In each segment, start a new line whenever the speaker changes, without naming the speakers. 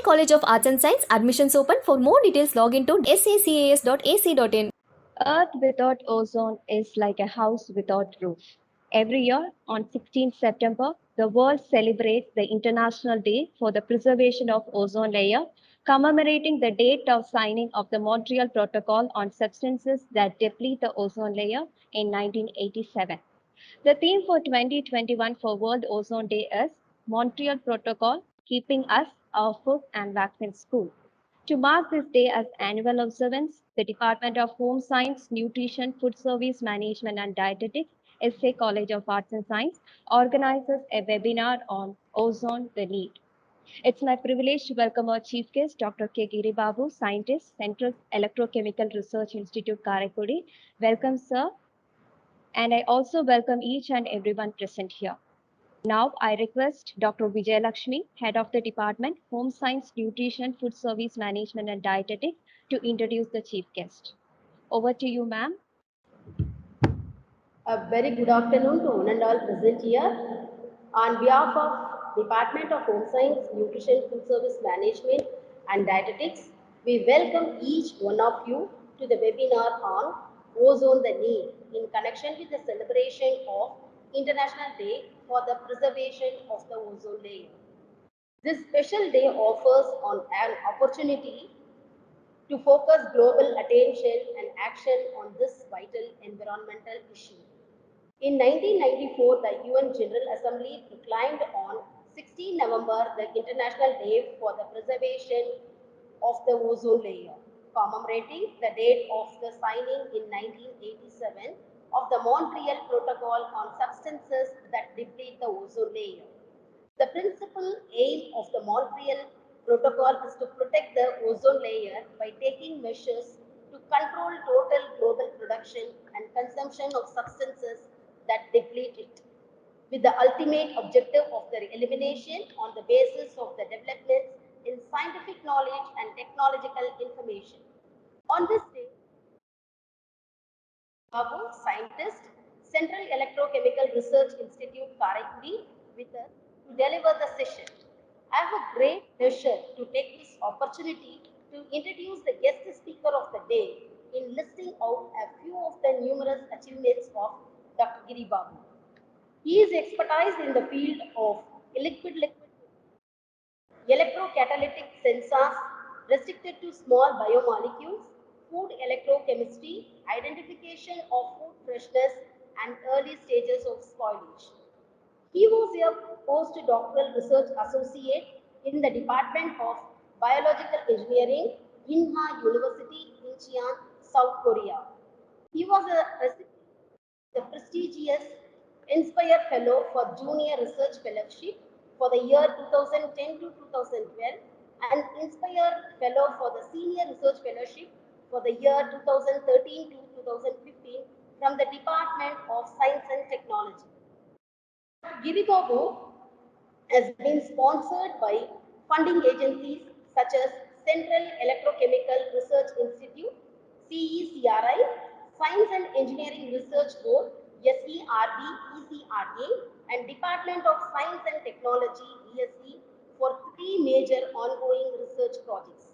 College of Arts and Science. Admissions open. For more details, log into sacas.ac.in.
Earth without ozone is like a house without roof. Every year, on 16th September, the world celebrates the International Day for the Preservation of Ozone Layer, commemorating the date of signing of the Montreal Protocol on Substances that Deplete the Ozone Layer in 1987. The theme for 2021 for World Ozone Day is Montreal Protocol, Keeping Us, Our Food and Vaccines Cool. To mark this day as annual observance, the Department of Home Science, Nutrition, Food Service Management and Dietetics, SA College of Arts and Science, organizes a webinar on ozone, the need. It's my privilege to welcome our chief guest, Dr. K. Giri Babu, scientist, Central Electrochemical Research Institute, Karaikudi. Welcome, sir. And I also welcome each and everyone present here. Now I request Dr. Vijay Lakshmi, Head of the Department, Home Science, Nutrition, Food Service Management and Dietetics, to introduce the chief guest. Over to you, ma'am.
A very good afternoon to one and all present here. On behalf of Department of Home Science, Nutrition, Food Service Management and Dietetics, we welcome each one of you to the webinar on Ozone the Need in connection with the celebration of International Day for the Preservation of the Ozone Layer. This special day offers an opportunity to focus global attention and action on this vital environmental issue. In 1994, the UN General Assembly proclaimed on 16 November the International Day for the Preservation of the Ozone Layer, commemorating the date of the signing in 1987 of the Montreal Protocol on Substances that Deplete the Ozone Layer. The principal aim of the Montreal Protocol is to protect the ozone layer by taking measures to control total global production and consumption of substances that deplete it, with the ultimate objective of their elimination on the basis of the developments in scientific knowledge and technological information. On this day, Babu, scientist, Central Electrochemical Research Institute, Karaikudi, with us to deliver the session. I have a great pleasure to take this opportunity to introduce the guest speaker of the day in listing out a few of the numerous achievements of Dr. Giri Babu. He is expertise in the field of liquid electrocatalytic sensors restricted to small biomolecules, food electrochemistry, identification of food freshness, and early stages of spoilage. He was a postdoctoral research associate in the Department of Biological Engineering, Inha University, Incheon, South Korea. He was a recipient of the prestigious Inspire Fellow for Junior Research Fellowship for the year 2010 to 2012 and Inspire Fellow for the Senior Research Fellowship for the year 2013 to 2015 from the Department of Science and Technology. Giri Babu has been sponsored by funding agencies such as Central Electrochemical Research Institute, CECRI, Science and Engineering Research Board, SERB, ECRA, and Department of Science and Technology, DSE, for 3 major ongoing research projects.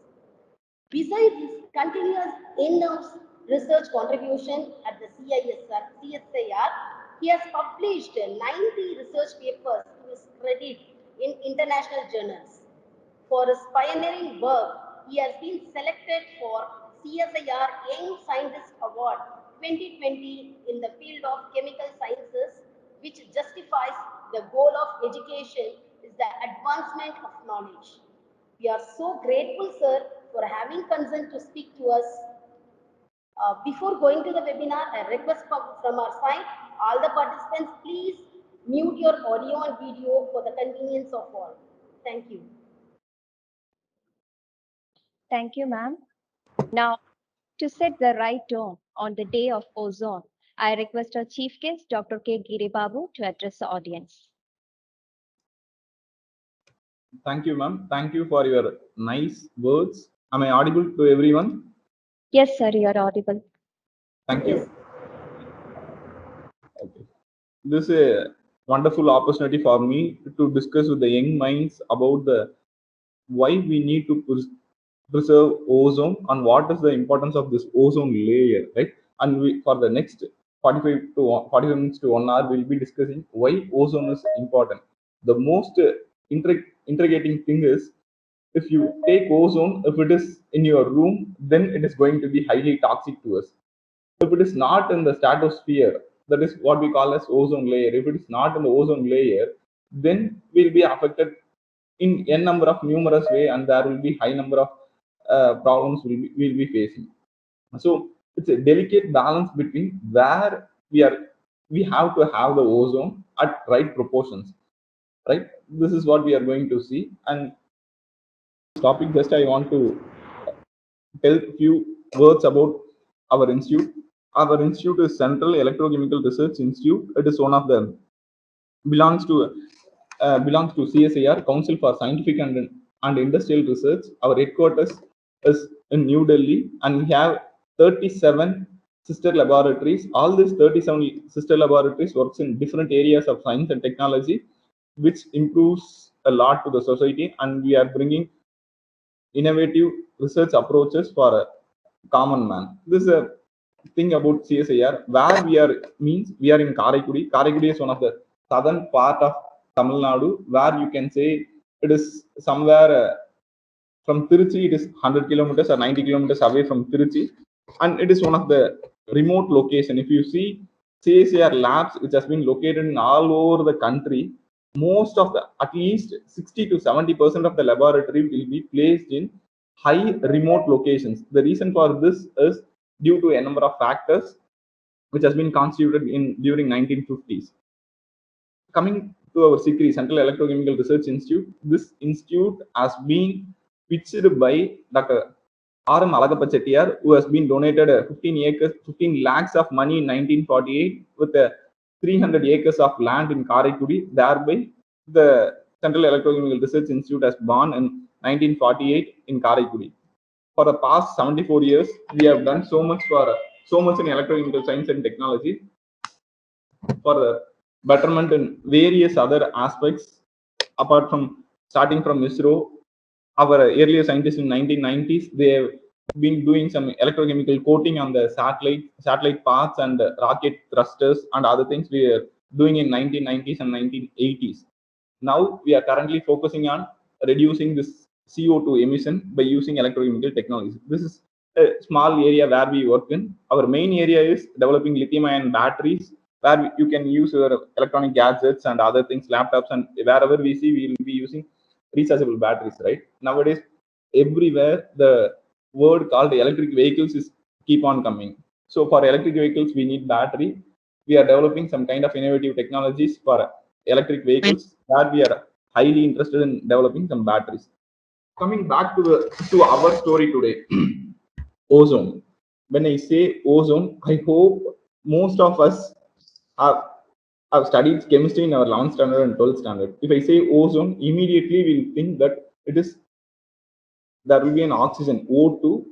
Besides his continuous in-house research contribution at the CSIR, he has published 90 research papers to his credit in international journals. For his pioneering work, he has been selected for CSIR Young Scientist Award 2020 in the field of chemical sciences, which justifies the goal of education is the advancement of knowledge. We are so grateful, sir, for having consent to speak to us. Before going to the webinar, a request from our side, all the participants, please mute your audio and video for the convenience of all. Thank you.
Thank you, ma'am. Now, to set the right tone on the day of ozone, I request our chief guest, Dr. K. Giri Babu, to address the audience.
Thank you, ma'am. Thank you for your nice words. Am I audible to everyone?
Yes, sir, you are audible.
Thank you. Okay. This is a wonderful opportunity for me to discuss with the young minds about the why we need to preserve ozone and what is the importance of this ozone layer, right? And for the next 45 minutes to 1 hour, we'll be discussing why ozone is important. The most intriguing thing is, if you take ozone, if it is in your room, then it is going to be highly toxic to us. If it is not in the stratosphere, that is what we call as ozone layer. If it is not in the ozone layer, then we'll be affected in n number of numerous way, and there will be high number of problems we'll be facing. So it's a delicate balance between where we have to have the ozone at right proportions, right? This is what we are going to see. And this topic, just I want to tell a few words about our institute. Our institute is Central Electrochemical Research Institute. It is one of the belongs to CSIR, Council for Scientific and Industrial Research. Our headquarters is in New Delhi, and we have 37 sister laboratories. All these 37 sister laboratories works in different areas of science and technology, which improves a lot to the society, and we are bringing innovative research approaches for a common man. This is a thing about CSIR. Where we are means we are in Karaikudi. Karaikudi is one of the southern part of Tamil Nadu, where you can say it is somewhere from Tiruchi. It is 100 kilometers or 90 kilometers away from Tiruchi, and it is one of the remote location. If you see CSIR labs, which has been located in all over the country, most of the at least 60 to 70% of the laboratory will be placed in high remote locations. The reason for this is due to a number of factors which has been constituted in during 1950s. Coming to our CICRI, Central Electrochemical Research Institute, this institute has been pitched by Dr. R.M. Alagappa Chettiar, who has been donated 15 lakhs of money in 1948 with 300 acres of land in Karaikudi. Thereby, the Central Electrochemical Research Institute has born in 1948 in Karaikudi. For the past 74 years, we have done so much in electrochemical science and technology for the betterment in various other aspects. Apart from starting from ISRO, our earlier scientists in 1990s, they have been doing some electrochemical coating on the satellite parts and rocket thrusters and other things we are doing in 1990s and 1980s. Now we are currently focusing on reducing this CO2 emission by using electrochemical technologies. This is a small area where we work in. Our main area is developing lithium-ion batteries, where you can use your electronic gadgets and other things, laptops, and wherever we see, we will be using rechargeable batteries, right? Nowadays, everywhere the word called electric vehicles is keep on coming. So for electric vehicles, we need battery. We are developing some kind of innovative technologies for electric vehicles, where we are highly interested in developing some batteries. Coming back to our story today, ozone. When I say ozone, I hope most of us have studied chemistry in our 11th standard and 12th standard. If I say ozone, immediately we'll think that there will be an oxygen O2.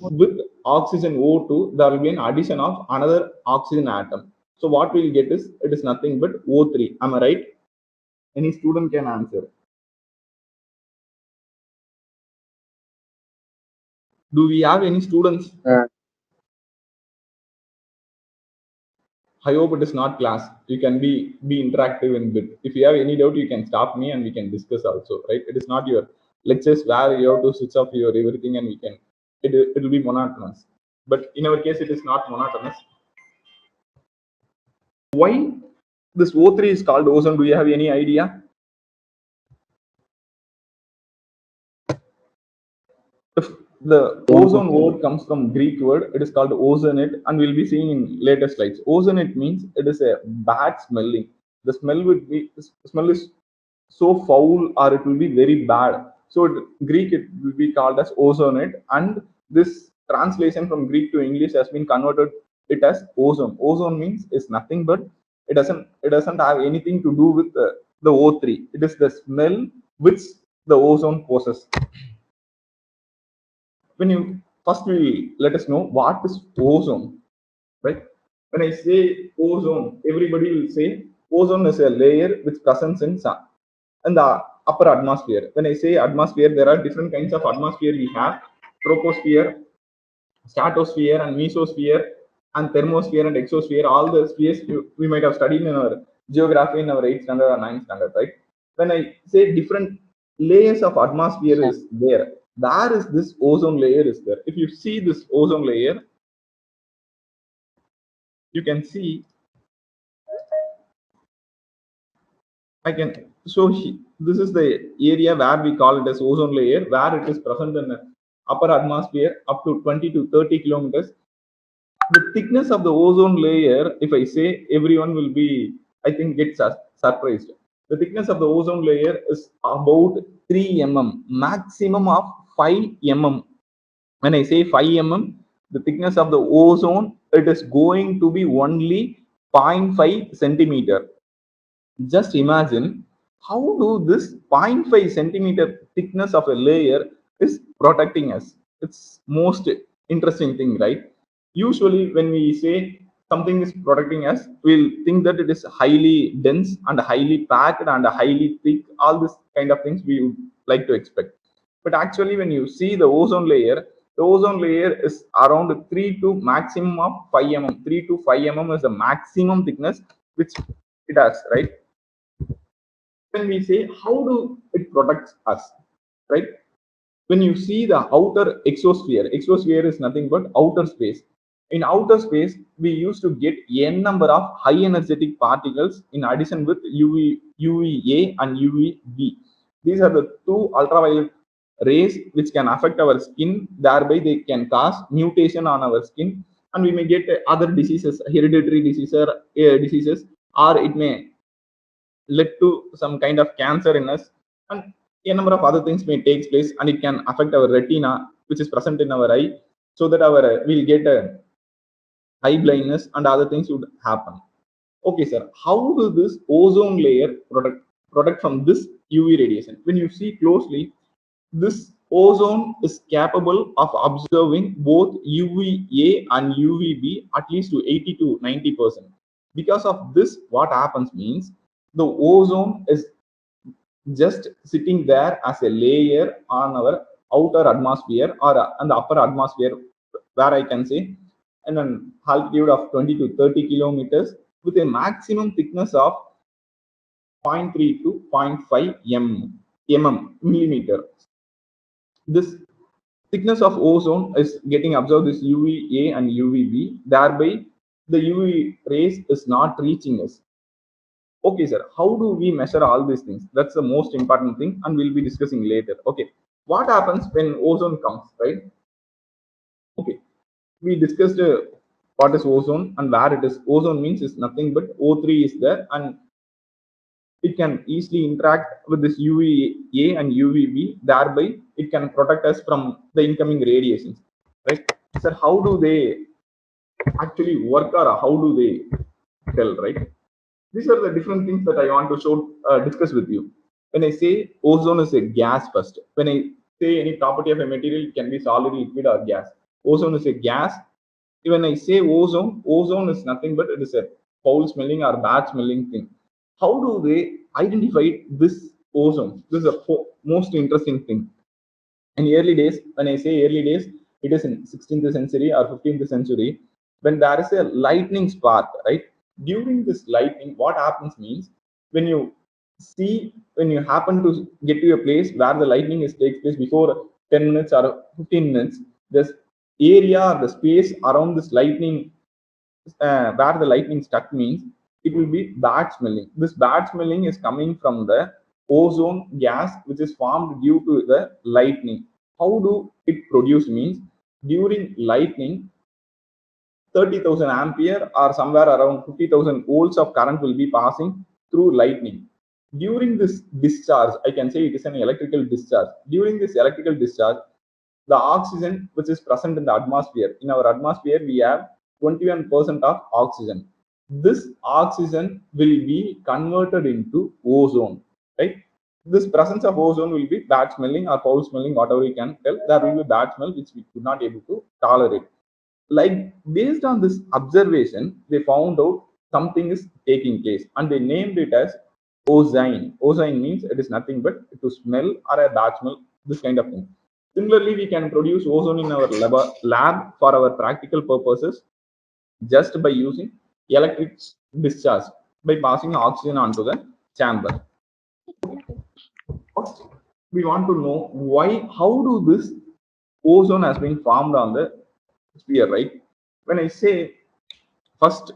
With oxygen O2, there will be an addition of another oxygen atom. So what we'll get is, it is nothing but O3. Am I right? Any student can answer. Do we have any students? I hope it is not class. You can be interactive in bit. If you have any doubt, you can stop me and we can discuss also, right? It is not your lectures where you have to switch off your everything and we can, it will be monotonous. But in our case, it is not monotonous. Why this O3 is called ozone? Do you have any idea? If the ozone word comes from Greek word, it is called ozonate, and we'll be seeing in later slides. Ozonate means it is a bad smelling. The smell is so foul, or it will be very bad. So Greek, it will be called as ozonate, and this translation from Greek to English has been converted it as ozone. Ozone means is nothing but it doesn't have anything to do with the O3. It is the smell which the ozone possesses. When you first will let us know what is ozone, right? When I say ozone, everybody will say ozone is a layer which presents in sun, and upper atmosphere. When I say atmosphere, there are different kinds of atmosphere we have: troposphere, stratosphere, and mesosphere, and thermosphere and exosphere. All the spheres we might have studied in our geography in our 8th standard or 9th standard, right? When I say different layers of atmosphere is there, where is this ozone layer is there? If you see this ozone layer, you can see, I can show this is the area where we call it as ozone layer, where it is present in the upper atmosphere up to 20 to 30 kilometers. The thickness of the ozone layer, if I say, everyone will be, I think, get surprised. The thickness of the ozone layer is about 3 mm, maximum of 5 mm. When I say 5 mm, the thickness of the ozone, it is going to be only 0.5 centimeter. Just imagine how do this 0.5 centimeter thickness of a layer is protecting us. It's most interesting thing, right? Usually when we say something is protecting us, we'll think that it is highly dense and highly packed and highly thick, all this kind of things we would like to expect. But actually when you see the ozone layer, the ozone layer is around 3 to maximum of 5 mm. 3 to 5 mm is the maximum thickness which it has, right? When we say how do it protects us, right? When you see the outer exosphere, exosphere is nothing but outer space. In outer space we used to get n number of high energetic particles in addition with UVA and UVB. These are the two ultraviolet rays which can affect our skin, thereby they can cause mutation on our skin, and we may get other diseases, hereditary diseases, or it may led to some kind of cancer in us, and a number of other things may take place, and it can affect our retina which is present in our eye, so that our we'll get a eye blindness and other things would happen. Okay sir, how does this ozone layer protect from this UV radiation? When you see closely, this ozone is capable of observing both UVA and UVB at least to 80 to 90%. Because of this, what happens means the ozone is just sitting there as a layer on our outer atmosphere or on the upper atmosphere, where I can say in an altitude of 20 to 30 kilometers with a maximum thickness of 0.3 to 0.5 millimeter. This thickness of ozone is getting absorbed this UVA and UVB, thereby the UV rays is not reaching us. Okay sir, how do we measure all these things? That's the most important thing, and we'll be discussing later. Okay, what happens when ozone comes, right? Okay, we discussed what is ozone and where it is. Ozone means is nothing but O3 is there, and it can easily interact with this UVA and UVB, thereby it can protect us from the incoming radiations, right? Sir, how do they actually work, or how do they tell, right? These are the different things that I want to discuss with you. When I say ozone is a gas first, when I say any property of a material, it can be solid, liquid, or gas. Ozone is a gas. When I say ozone, ozone is nothing but it is a foul smelling or bad smelling thing. How do they identify this ozone? This is the most interesting thing. In early days, when I say early days, it is in 16th century or 15th century, when there is a lightning spark, right? During this lightning, what happens means, when you see, when you happen to get to a place where the lightning is takes place before 10 minutes or 15 minutes, this area or the space around this lightning, where the lightning struck means, it will be bad smelling. This bad smelling is coming from the ozone gas which is formed due to the lightning. How do it produce means, during lightning 30,000 ampere or somewhere around 50,000 volts of current will be passing through lightning. During this discharge, I can say it is an electrical discharge. During this electrical discharge, the oxygen which is present in the atmosphere, in our atmosphere we have 21% of oxygen. This oxygen will be converted into ozone, right? This presence of ozone will be bad smelling or foul smelling, whatever you can tell. There will be bad smell which we could not able to tolerate. Like, based on this observation, they found out something is taking place, and they named it as ozone. Ozone means it is nothing but to smell or a bad smell, this kind of thing. Similarly, we can produce ozone in our lab for our practical purposes just by using electric discharge by passing oxygen onto the chamber. First, we want to know how do this ozone has been formed on the sphere, right? When I say first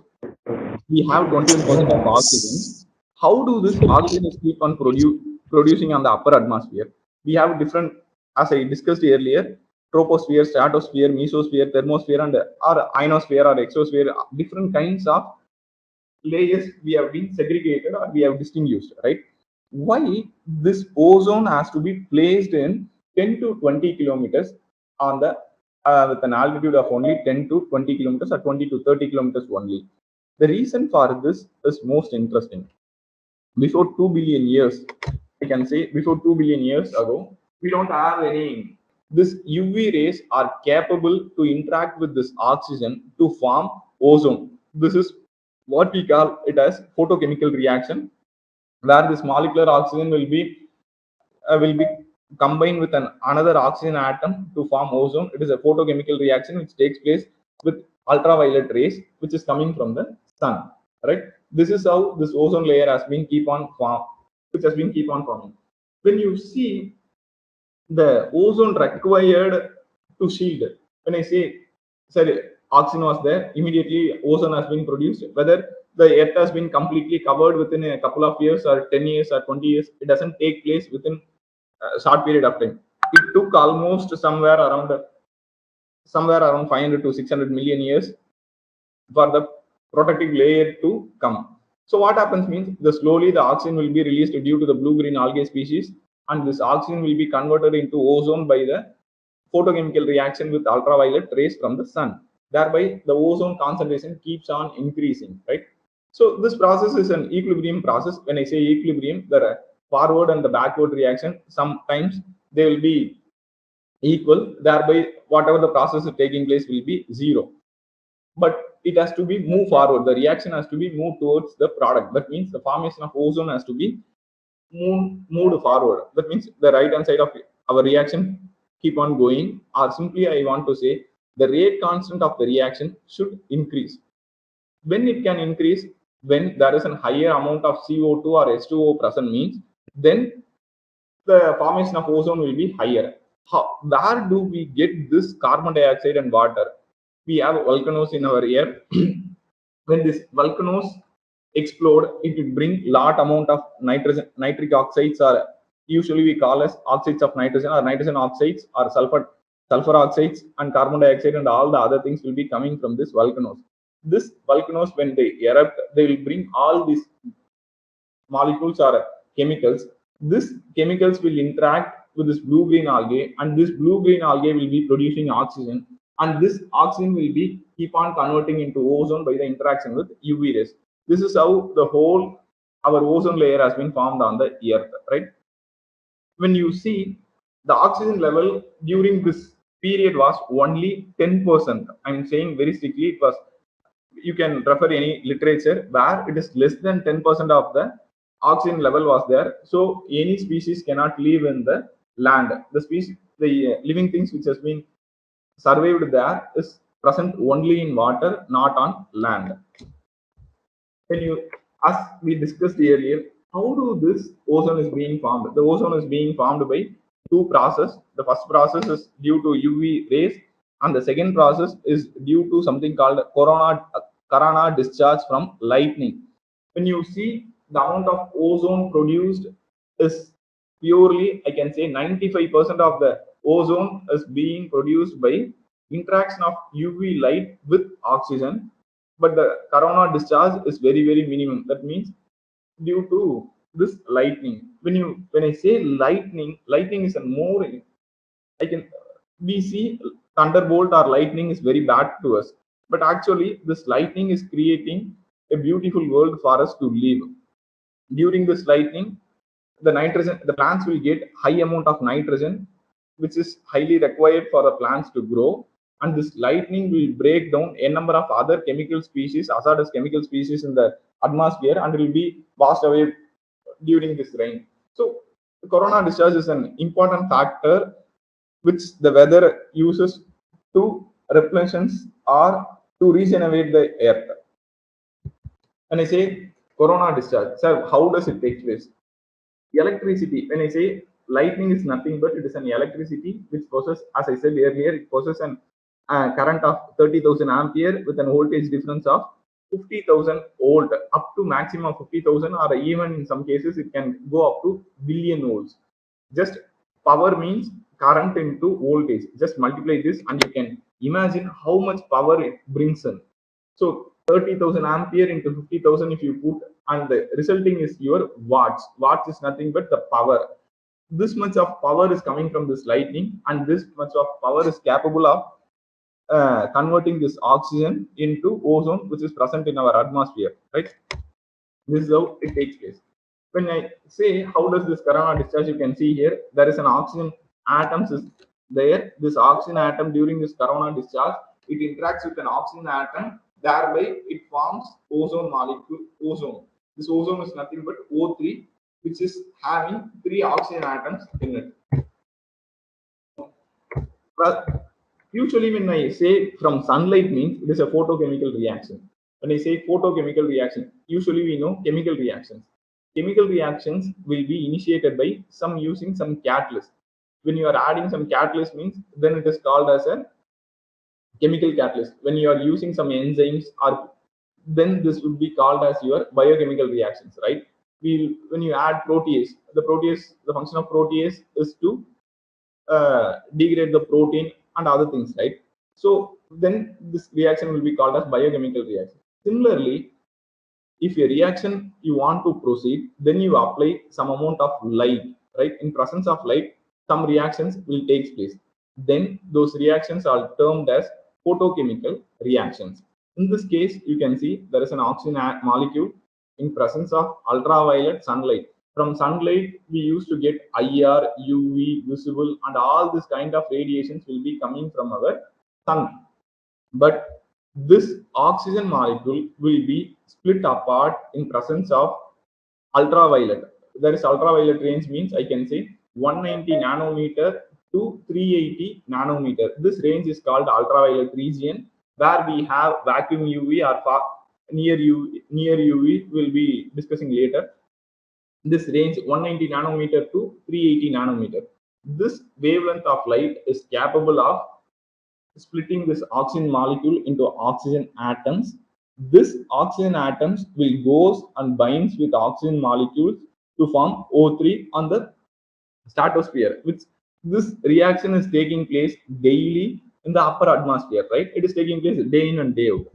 we have 21% of oxygen, how do this oxygen keep on producing on the upper atmosphere? We have different, as I discussed earlier, troposphere, stratosphere, mesosphere, thermosphere, and or ionosphere or exosphere, different kinds of layers we have been segregated or we have distinguished, right? Why this ozone has to be placed in 10 to 20 kilometers on the with an altitude of only 10 to 20 kilometers or 20 to 30 kilometers only? The reason for this is most interesting. Before 2 billion years, I can say before 2 billion years ago, we don't have any. This UV rays are capable to interact with this oxygen to form ozone. This is what we call it as photochemical reaction, where this molecular oxygen will be combined with another oxygen atom to form ozone. It is a photochemical reaction which takes place with ultraviolet rays, which is coming from the sun. Right? This is how this ozone layer has been which has been keep on forming. When you see the ozone required to shield, when I say, sorry, oxygen was there, immediately ozone has been produced. Whether the earth has been completely covered within a couple of years or 10 years or 20 years, it doesn't take place within a short period of time. It took almost somewhere around 500 to 600 million years for the protective layer to come. So what happens means slowly the oxygen will be released due to the blue-green algae species, and this oxygen will be converted into ozone by the photochemical reaction with ultraviolet rays from the sun. Thereby, the ozone concentration keeps on increasing, right? So this process is an equilibrium process. When I say equilibrium, the forward and the backward reaction, sometimes they will be equal. Thereby, whatever the process is taking place will be zero. But it has to be moved forward. The reaction has to be moved towards the product. That means the formation of ozone has to be moved forward. That means the right hand side of our reaction keep on going, or simply I want to say the rate constant of the reaction should increase. When it can increase, when there is a higher amount of CO2 or H2O present, means then the formation of ozone will be higher. Where do we get this carbon dioxide and water? We have volcanoes in our air. When these volcanoes explode, it will bring lot amount of nitric oxides, or usually we call as oxides of nitrogen or nitrogen oxides or sulfur oxides and carbon dioxide, and all the other things will be coming from these volcanoes. This volcanoes, when they erupt, they will bring all these molecules or chemicals. These chemicals will interact with this blue-green algae, and this blue-green algae will be producing oxygen, and this oxygen will be keep on converting into ozone by the interaction with UV rays. This is how the whole our ozone layer has been formed on the earth, right? When you see the oxygen level during this period was only 10%. I'm saying very strictly it was. You can refer any literature where it is less than 10% of the oxygen level was there. So any species cannot live in the land. The living things which has been survived there is present only in water, not on land. When you, as we discussed earlier, how do this ozone is being formed? The ozone is being formed by two processes. The first process is due to UV rays, and the second process is due to something called corona discharge from lightning. When you see the amount of ozone produced is purely, I can say 95% of the ozone is being produced by interaction of UV light with oxygen, but the corona discharge is very minimum. That means due to this lightning. When I say lightning is a more, I can, we see thunderbolt or lightning is very bad to us, but actually this lightning is creating a beautiful world for us to live. During this lightning, the plants will get high amount of nitrogen, which is highly required for the plants to grow, and this lightning will break down a number of other chemical species, hazardous chemical species in the atmosphere, and will be washed away during this rain. So the corona discharge is an important factor which the weather uses to replenish or to regenerate the earth. When I say corona discharge, so how does it take place? Electricity, when I say lightning is nothing but it is an electricity which possesses, as I said earlier, it possesses an current of 30,000 ampere with an voltage difference of 50,000 volt up to maximum of 50,000, or even in some cases it can go up to billion volts. Just power means current into voltage. Just multiply this and you can imagine how much power it brings in. So 30,000 ampere into 50,000 if you put, and the resulting is your watts. Watts is nothing but the power. This much of power is coming from this lightning, and this much of power is capable of converting this oxygen into ozone, which is present in our atmosphere, right? This is how it takes place. When I say how does this corona discharge, you can see here there is an oxygen atom is there. This oxygen atom during this corona discharge, it interacts with an oxygen atom, thereby it forms ozone molecule, ozone. This ozone is nothing but O3, which is having 3 oxygen atoms in it. Well, usually when I say from sunlight means it is a photochemical reaction. When I say photochemical reaction, usually we know chemical reactions. Chemical reactions will be initiated by some using some catalyst. When you are adding some catalyst means then it is called as a chemical catalyst. When you are using some enzymes, or then this would be called as your biochemical reactions, right? When you add protease, the function of protease is to degrade the protein and other things, right? So then this reaction will be called as biochemical reaction. Similarly, if a reaction you want to proceed, then you apply some amount of light, right? In presence of light, some reactions will take place. Then those reactions are termed as photochemical reactions. In this case, you can see there is an oxygen molecule in presence of ultraviolet sunlight. From sunlight, we used to get IR, UV, visible, and all this kind of radiations will be coming from our sun. But this oxygen molecule will be split apart in presence of ultraviolet. There is ultraviolet range means I can say 190 nanometer to 380 nanometer. This range is called ultraviolet region, where we have vacuum UV or near UV will be discussing later. This range 190 nanometer to 380 nanometer. This wavelength of light is capable of splitting this oxygen molecule into oxygen atoms. This oxygen atoms will goes and binds with oxygen molecules to form O3 on the stratosphere, which this reaction is taking place daily in the upper atmosphere, right? It is taking place day in and day out.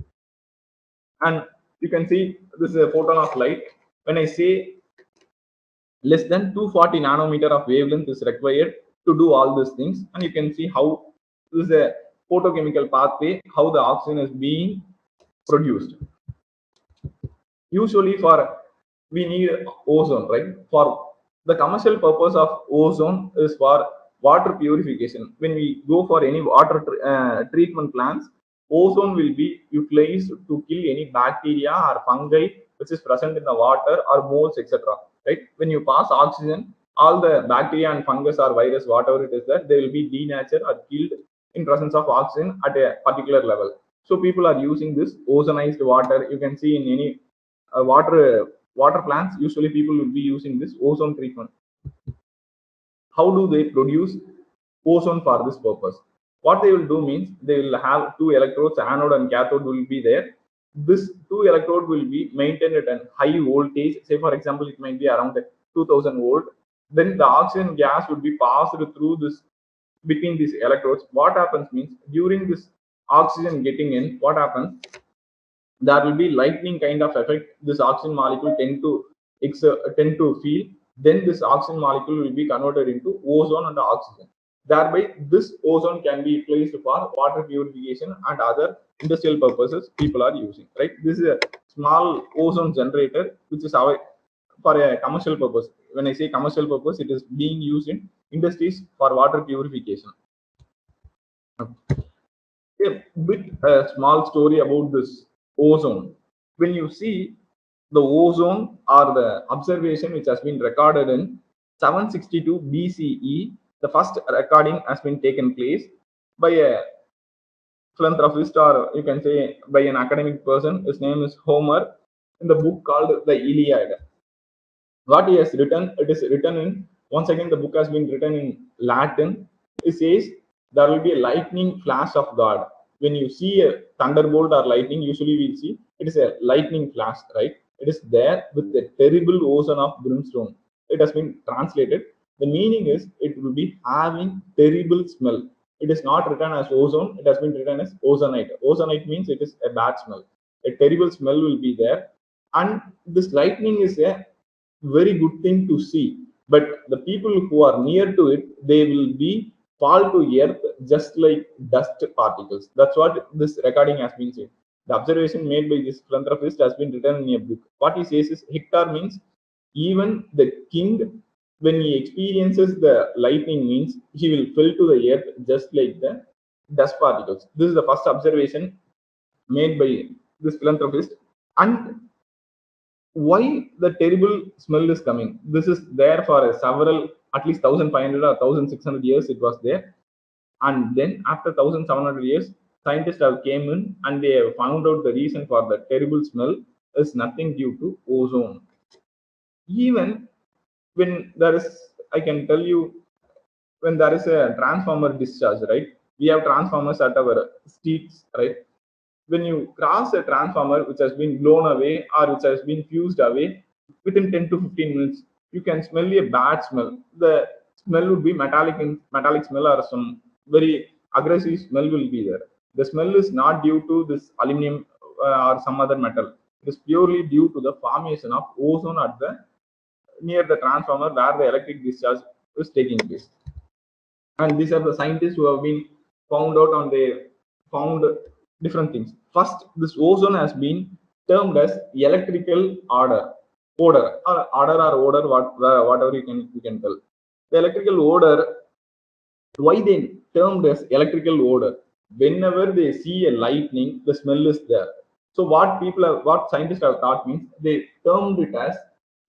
And you can see this is a photon of light. When I say less than 240 nanometer of wavelength is required to do all these things, and you can see how this is a photochemical pathway, how the oxygen is being produced. Usually for we need ozone, right? For the commercial purpose of ozone is for water purification. When we go for any water treatment plants, ozone will be utilized to kill any bacteria or fungi which is present in the water or molds, etc. Right? When you pass oxygen, all the bacteria and fungus or virus, whatever it is that they will be denatured or killed in presence of oxygen at a particular level. So people are using this ozonized water. You can see in any water plants, usually people will be using this ozone treatment. How do they produce ozone for this purpose? What they will do means they will have 2 electrodes, anode and cathode will be there. This 2 electrode will be maintained at a high voltage. Say for example, it might be around 2000 volt. Then the oxygen gas would be passed through this between these electrodes. What happens means during this oxygen getting in, what happens? There will be lightning kind of effect. This oxygen molecule tend to feel. Then this oxygen molecule will be converted into ozone and oxygen. Thereby, this ozone can be utilized for water purification and other industrial purposes people are using. Right? This is a small ozone generator which is for a commercial purpose. When I say commercial purpose, it is being used in industries for water purification. A small story about this ozone. When you see the ozone or the observation which has been recorded in 762 BCE. The first recording has been taken place by a philanthropist, or you can say by an academic person. His name is Homer, in the book called the Iliad. What he has written, it is written in, once again, the book has been written in Latin. It says there will be a lightning flash of God. When you see a thunderbolt or lightning, usually we see it is a lightning flash, right? It is there with a terrible ocean of brimstone. It has been translated. The meaning is it will be having terrible smell. It is not written as ozone, it has been written as ozonite. Ozonite means it is a bad smell. A terrible smell will be there. And this lightning is a very good thing to see, but the people who are near to it, they will be fall to earth just like dust particles. That's what this recording has been said. The observation made by this philanthropist has been written in a book. What he says is hector means even the king, when he experiences the lightning, means he will fall to the earth just like the dust particles. This is the first observation made by this philanthropist. And why the terrible smell is coming? This is there for several, at least 1500 or 1600 years it was there. And then after 1700 years, scientists have came in and they have found out the reason for the terrible smell is nothing due to ozone. Even when there is, I can tell you, when there is a transformer discharge, right? We have transformers at our streets, right? When you cross a transformer which has been blown away or which has been fused away, within 10 to 15 minutes, you can smell a bad smell. The smell would be metallic smell, or some very aggressive smell will be there. The smell is not due to this aluminum or some other metal. It is purely due to the formation of ozone at the near the transformer where the electric discharge is taking place. And these are the scientists who have been found out, and they found different things. First, this ozone has been termed as electrical odor or odor, whatever you can tell. The electrical odor, why they termed as electrical odor? Whenever they see a lightning, the smell is there. So what scientists have thought means they termed it as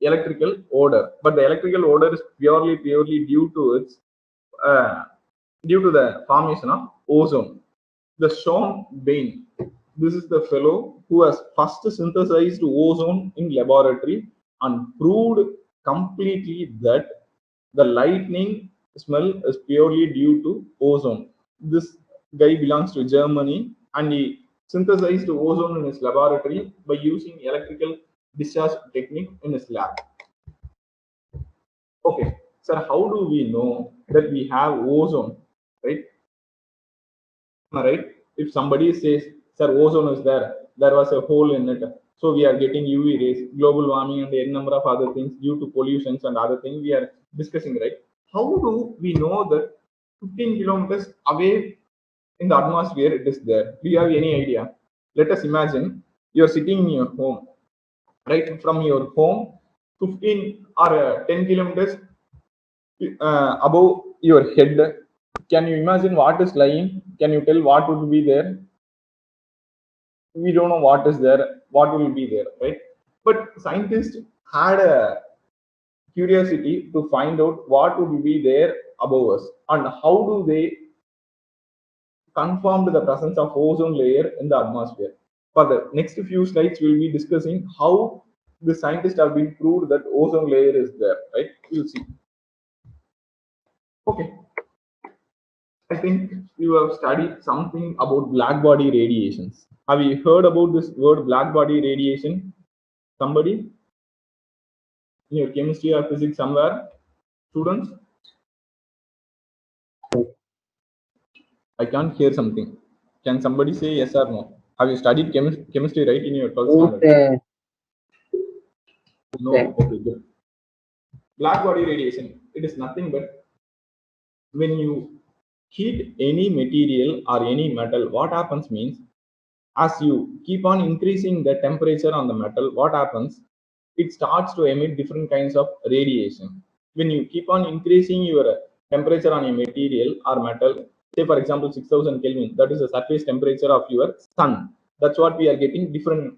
electrical odor, but the electrical odor is purely due to its uh, due to the formation of ozone. The Sean Bain, this is the fellow who has first synthesized ozone in laboratory and proved completely that the lightning smell is purely due to ozone. This guy belongs to Germany and he synthesized ozone in his laboratory by using electrical discharge technique in his lab. Okay, sir, how do we know that we have ozone, right? Right? If somebody says, sir, ozone is there was a hole in it, so we are getting UV rays, global warming, and a number of other things due to pollutions and other things we are discussing, right? How do we know that 15 kilometers away in the atmosphere it is there? Do you have any idea? Let us imagine you are sitting in your home, right? From your home, 15 or 10 kilometers above your head, can you imagine what is lying? Can you tell what would be there? We don't know what is there, what will be there, right? But scientists had a curiosity to find out what would be there above us and how do they confirm the presence of ozone layer in the atmosphere. For the next few slides, we'll be discussing how the scientists have been proved that ozone layer is there, right? We'll see. Okay, I think you have studied something about black body radiations. Have you heard about this word black body radiation? Somebody in your chemistry or physics somewhere? Students? I can't hear something. Can somebody say yes or no? Have you studied chemistry right in your 12th standard? No. Okay, good. Black body radiation. It is nothing but when you heat any material or any metal, what happens means as you keep on increasing the temperature on the metal, what happens? It starts to emit different kinds of radiation. When you keep on increasing your temperature on a material or metal, say for example 6000 Kelvin, that is the surface temperature of your sun. That's what we are getting different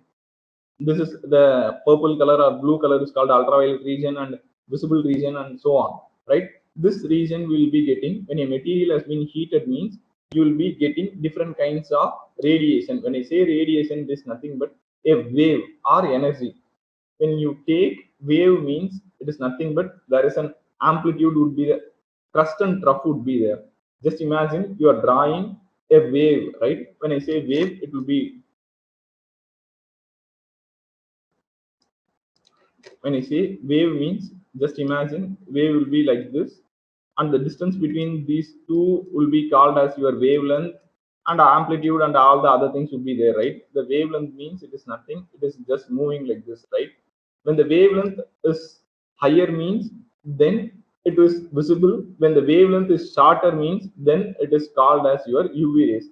This is the purple color or blue color is called ultraviolet region and visible region and so on, right? This region will be getting, when a material has been heated, means you will be getting different kinds of radiation. When I say radiation, it is nothing but a wave or energy. When you take wave, means it is nothing but there is an amplitude would be the crust and trough would be there. Just imagine you are drawing a wave, right? When I say wave, it will be, when I say wave, means just imagine wave will be like this, and the distance between these two will be called as your wavelength, and amplitude and all the other things will be there, right? The wavelength means it is nothing, it is just moving like this, right? When the wavelength is higher, means then it is visible. When the wavelength is shorter, means then it is called as your UV rays.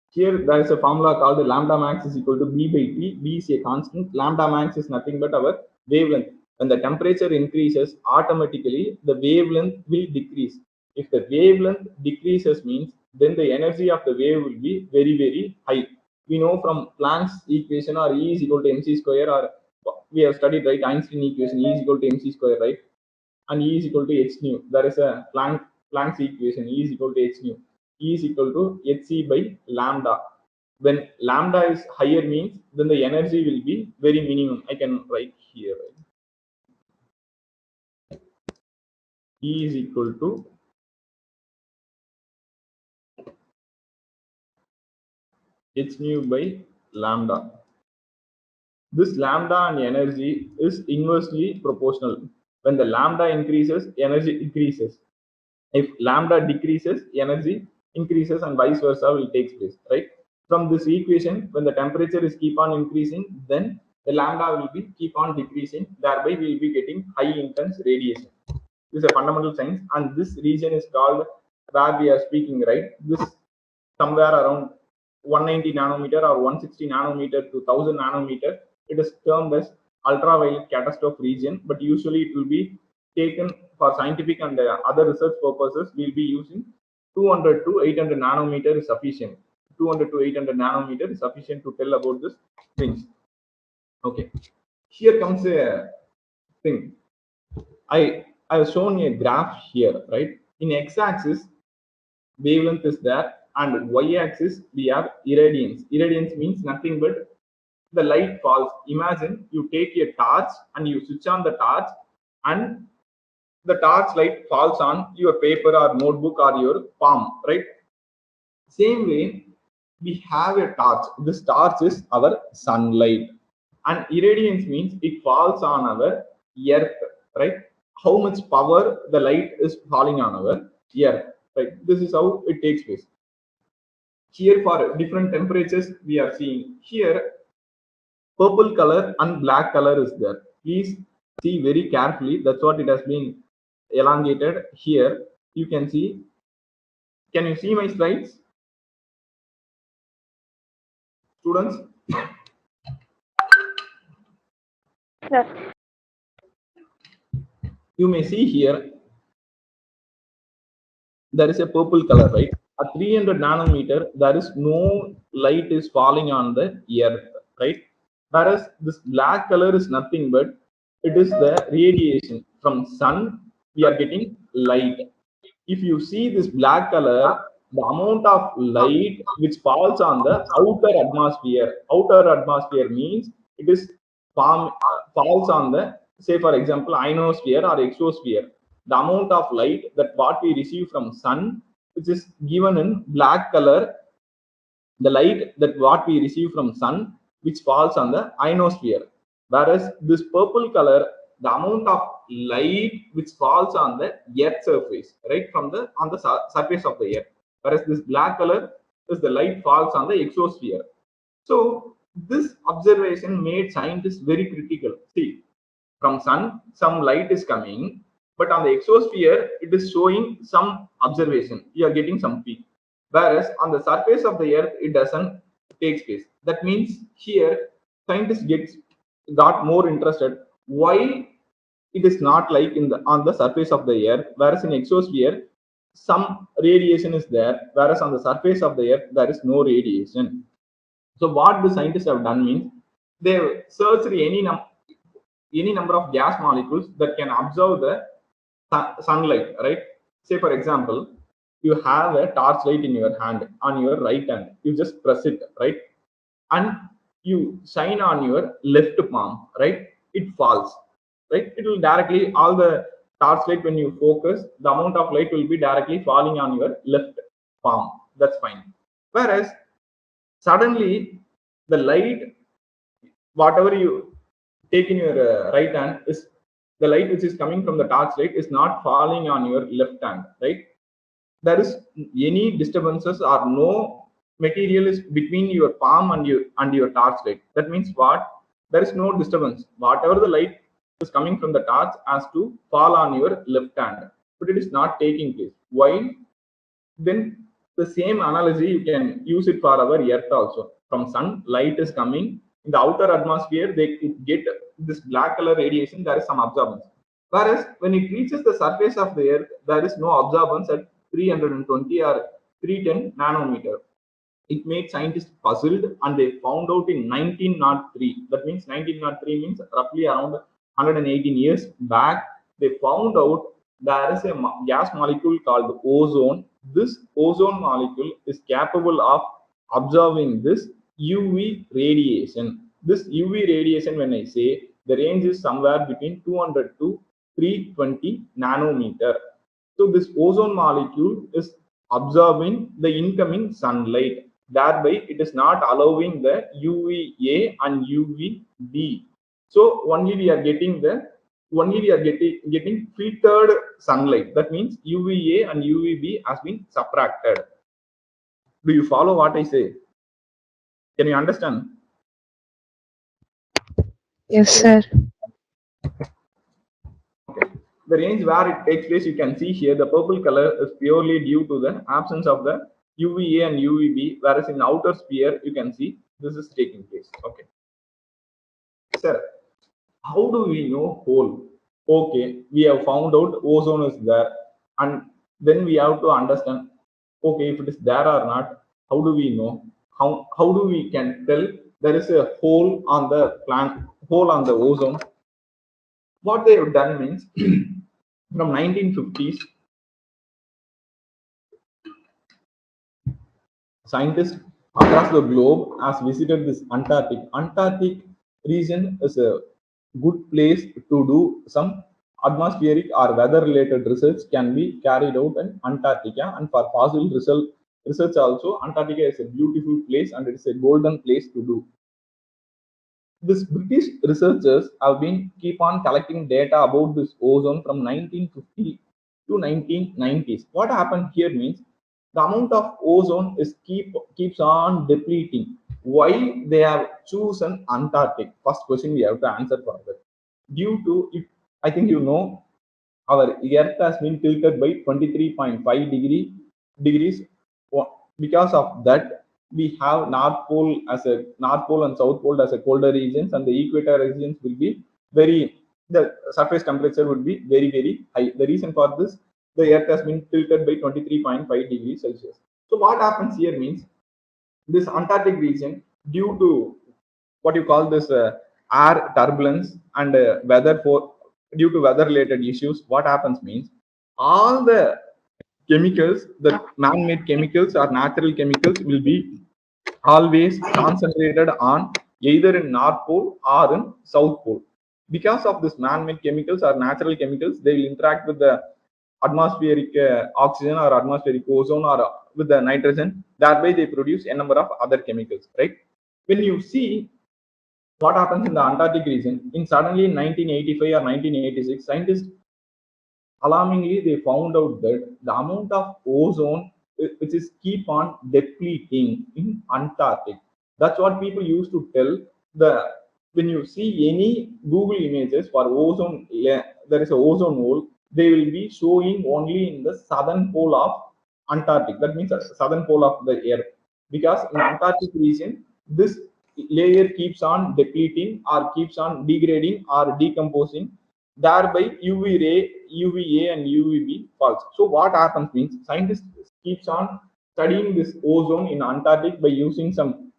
Here there is a formula called lambda max is equal to B by T. B is a constant. Lambda max is nothing but our wavelength. When the temperature increases, automatically the wavelength will decrease. If the wavelength decreases, means then the energy of the wave will be very, very high. We know from Planck's equation, or E is equal to mc square, or we have studied, right, Einstein equation, E is equal to mc square, right? And E is equal to h nu. There is a Planck's equation, E is equal to h nu. E is equal to hc by lambda. When lambda is higher, means then the energy will be very minimum. I can write here, right? E is equal to h nu by lambda. This lambda and energy is inversely proportional. When the lambda increases, energy increases. If lambda decreases, energy increases, and vice versa will take place, right? From this equation, when the temperature is keep on increasing, then the lambda will be keep on decreasing, thereby we will be getting high intense radiation. This is a fundamental science, and this region is called, where we are speaking, right, this somewhere around 190 nanometer or 160 nanometer to 1000 nanometer, it is termed as ultraviolet catastrophe region, but usually it will be taken for scientific and other research purposes. We'll be using 200 to 800 nanometer is sufficient. 200 to 800 nanometer is sufficient to tell about this things. Okay, here comes a thing. I have shown a graph here, right? In x-axis, wavelength is there, and y-axis we have irradiance. Irradiance means nothing but the light falls. Imagine you take a torch and you switch on the torch, and the torch light falls on your paper or notebook or your palm, right? Same way, we have a torch. This torch is our sunlight, and irradiance means it falls on our earth, right? How much power the light is falling on our earth, right? This is how it takes place. Here, for different temperatures, we are seeing here purple color and black color is there. Please see very carefully. That's what it has been elongated here. You can see. Can you see my slides, students?
Yes.
You may see here there is a purple color, right? At 300 nanometer, there is no light is falling on the earth, right? Whereas this black color is nothing but it is the radiation from sun. We are getting light. If you see this black color, the amount of light which falls on the outer atmosphere means it is falls on the, say for example, ionosphere or exosphere. The amount of light that what we receive from sun, which is given in black color, the light that what we receive from sun which falls on the ionosphere. Whereas this purple color, the amount of light which falls on the earth surface, right, from the on the surface of the earth. Whereas this black color is the light falls on the exosphere. So this observation made scientists very critical. See, from sun some light is coming, but on the exosphere it is showing some observation, you are getting some peak, whereas on the surface of the earth it doesn't take place. That means here scientists got more interested why it is not like in the on the surface of the earth, whereas in exosphere some radiation is there, whereas on the surface of the earth there is no radiation. So what the scientists have done means they have searched any number of gas molecules that can absorb the sunlight, right? Say for example, you have a torch light in your hand, on your right hand. You just press it, right? And you shine on your left palm, right? It falls, right? It will directly, all the torch light, when you focus, the amount of light will be directly falling on your left palm. That's fine. Whereas suddenly the light, whatever you take in your right hand, is the light which is coming from the torch light is not falling on your left hand, right? There is any disturbances or no material is between your palm and your torch light. That means what? There is no disturbance. Whatever the light is coming from the torch has to fall on your left hand, but it is not taking place. Why? Then the same analogy you can use it for our earth also. From sun, light is coming in the outer atmosphere, they could get this black color radiation, there is some absorbance. Whereas when it reaches the surface of the earth, there is no absorbance at 320 or 310 nanometer. It made scientists puzzled, and they found out in 1903. That means 1903 means roughly around 118 years back. They found out there is a gas molecule called ozone. This ozone molecule is capable of absorbing this UV radiation. This UV radiation, when I say, the range is somewhere between 200 to 320 nanometer. So this ozone molecule is absorbing the incoming sunlight. Thereby, it is not allowing the UVA and UVB. So only we are getting filtered sunlight. That means UVA and UVB has been subtracted. Do you follow what I say? Can you understand?
Yes, sir.
Okay. The range where it takes place, you can see here, the purple color is purely due to the absence of the UVA and UVB, whereas in outer sphere, you can see this is taking place. Okay. Sir, how do we know hole? Okay, we have found out ozone is there, and then we have to understand, okay, if it is there or not, how do we know? How do we can tell there is a hole on the hole on the ozone? What they have done means from 1950s, scientists across the globe has visited this Antarctic. Antarctic region is a good place to do some atmospheric or weather related research can be carried out in Antarctica, and for fossil research also, Antarctica is a beautiful place and it's a golden place to do. This British researchers have been keep on collecting data about this ozone from 1950 to 1990s. What happened here means the amount of ozone is keeps on depleting. Why they have chosen Antarctic? First question we have to answer for that. Due to it, I think you know our Earth has been tilted by 23.5 degrees. Because of that, we have North Pole and South Pole as a colder regions, and the equator regions will be the surface temperature would be very high. The reason for this, the Earth has been tilted by 23.5 degrees Celsius. So what happens here means this Antarctic region, due to what you call this air turbulence and due to weather related issues, what happens means all the chemicals, the man-made chemicals or natural chemicals, will be always concentrated on either in North Pole or in South Pole. Because of this man-made chemicals or natural chemicals, they will interact with the atmospheric oxygen or atmospheric ozone or with the nitrogen. Thereby, they produce a number of other chemicals, right? When you see what happens in the Antarctic region, in suddenly in 1985 or 1986, scientists alarmingly they found out that the amount of ozone which is keep on depleting in Antarctic. That's what people used to tell. The when you see any Google images for ozone, there is a ozone hole, they will be showing only in the southern pole of Antarctic. That means the southern pole of the earth, because in Antarctic region this layer keeps on depleting or keeps on degrading or decomposing. Thereby UVA and UVB falls. So what happens means scientists keeps on studying this ozone in Antarctic by using some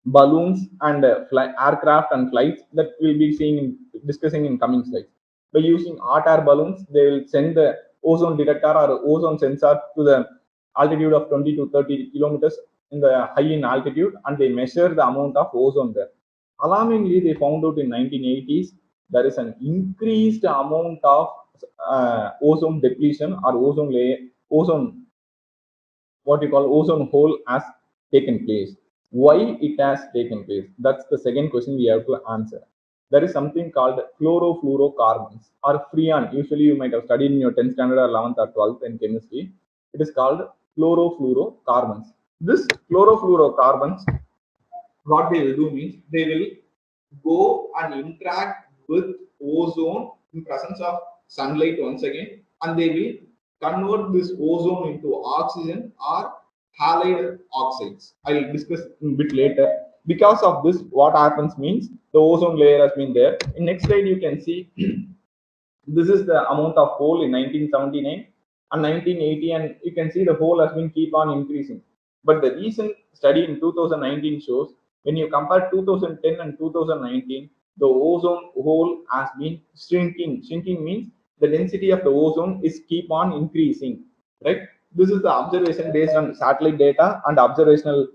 balloons and aircraft and flights that we'll be discussing in coming slides. By using hot air balloons, they will send the ozone detector or ozone sensor to the altitude of 20 to 30 kilometers in the high in altitude, and they measure the amount of ozone there. Alarmingly, they found out in 1980s there is an increased amount of ozone depletion or ozone layer, ozone, what you call ozone hole, has taken place. Why it has taken place? That's the second question we have to answer. There is something called chlorofluorocarbons or freon. Usually, you might have studied in your 10th standard or 11th or 12th in chemistry. It is called chlorofluorocarbons. This chlorofluorocarbons, what they will do means they will go and interact with ozone in presence of sunlight once again, and they will convert this ozone into oxygen or halide oxides. I will discuss a bit later. Because of this, what happens means the ozone layer has been there. In next slide, you can see this is the amount of hole in 1979 and 1980, and you can see the hole has been keep on increasing. But the recent study in 2019 shows when you compare 2010 and 2019, the ozone hole has been shrinking. Shrinking means the density of the ozone is keep on increasing, right? This is the observation based on satellite data and observational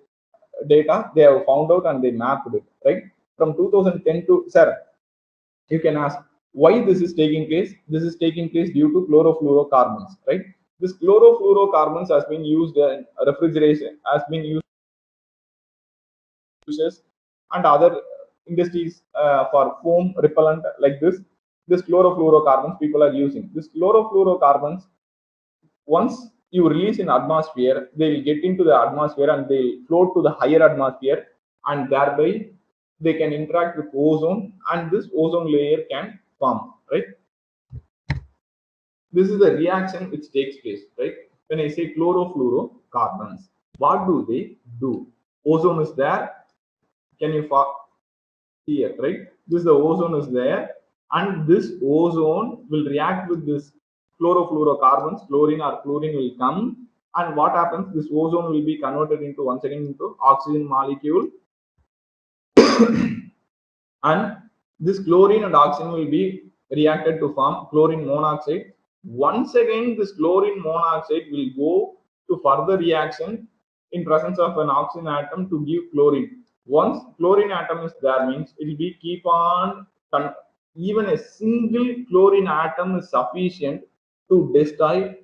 data they have found out and they mapped it, right? From 2010 to, sir, you can ask why this is taking place. This is taking place due to chlorofluorocarbons, right? This chlorofluorocarbons has been used in refrigeration, has been used and other industries for foam repellent like this. This chlorofluorocarbons people are using. This chlorofluorocarbons, once you release in atmosphere, they will get into the atmosphere and they float to the higher atmosphere, and thereby they can interact with ozone, and this ozone layer can form, right? This is the reaction which takes place, right? When I say chlorofluorocarbons, what do they do? Ozone is there. Can you see it, right? This the ozone is there, and this ozone will react with this chlorofluorocarbons. Chlorine or chlorine will come, and what happens? This ozone will be converted into once again into oxygen molecule, and this chlorine and oxygen will be reacted to form chlorine monoxide. Once again, this chlorine monoxide will go to further reaction in presence of an oxygen atom to give chlorine. Once chlorine atom is there means it will be keep on, even a single chlorine atom is sufficient to destroy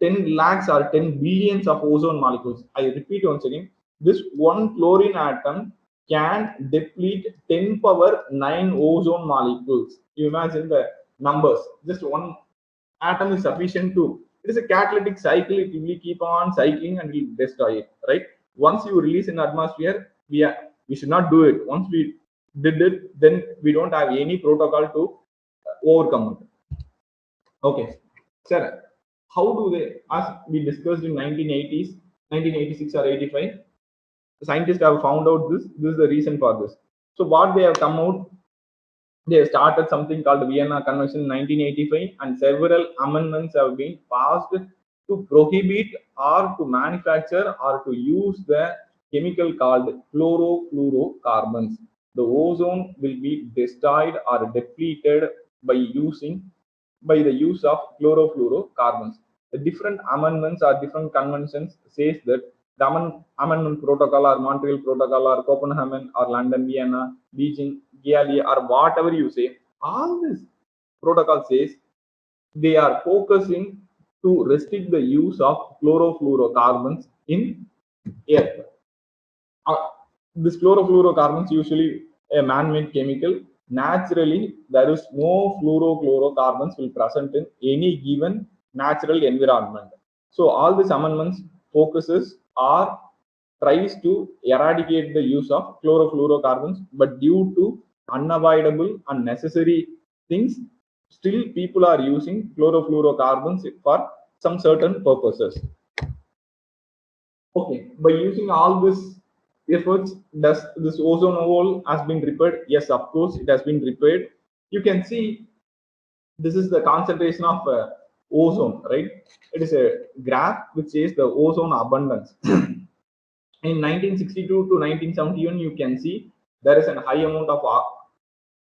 10 lakhs or 10 billions of ozone molecules. I repeat once again, this one chlorine atom can deplete 10 power 9 ozone molecules. You imagine the numbers. Just one atom is sufficient to, it is a catalytic cycle, it will keep on cycling and will destroy it, right? Once you release in atmosphere, we should not do it. Once we did it, then we don't have any protocol to overcome it. Okay, sir, how do they, as we discussed in 1980s, 1986 or 85, scientists have found out this is the reason for this. So what they have come out, they have started something called Vienna Convention in 1985, and several amendments have been passed to prohibit or to manufacture or to use the chemical called chlorofluorocarbons. The ozone will be destroyed or depleted by the use of chlorofluorocarbons. The different amendments or different conventions says that the amendment protocol or Montreal protocol or Copenhagen or London, Vienna, Beijing, Giali, or whatever you say, all this protocol says they are focusing to restrict the use of chlorofluorocarbons in air. This chlorofluorocarbons usually a man-made chemical. Naturally, there is no fluorochlorocarbons will present in any given natural environment. So all these amendments focuses or tries to eradicate the use of chlorofluorocarbons, but due to unavoidable and necessary things, still people are using chlorofluorocarbons for some certain purposes. Okay, by using all these efforts, does this ozone hole has been repaired? Yes, of course, it has been repaired. You can see this is the concentration of ozone, right? It is a graph which says the ozone abundance. In 1962 to 1971, you can see there is a high amount of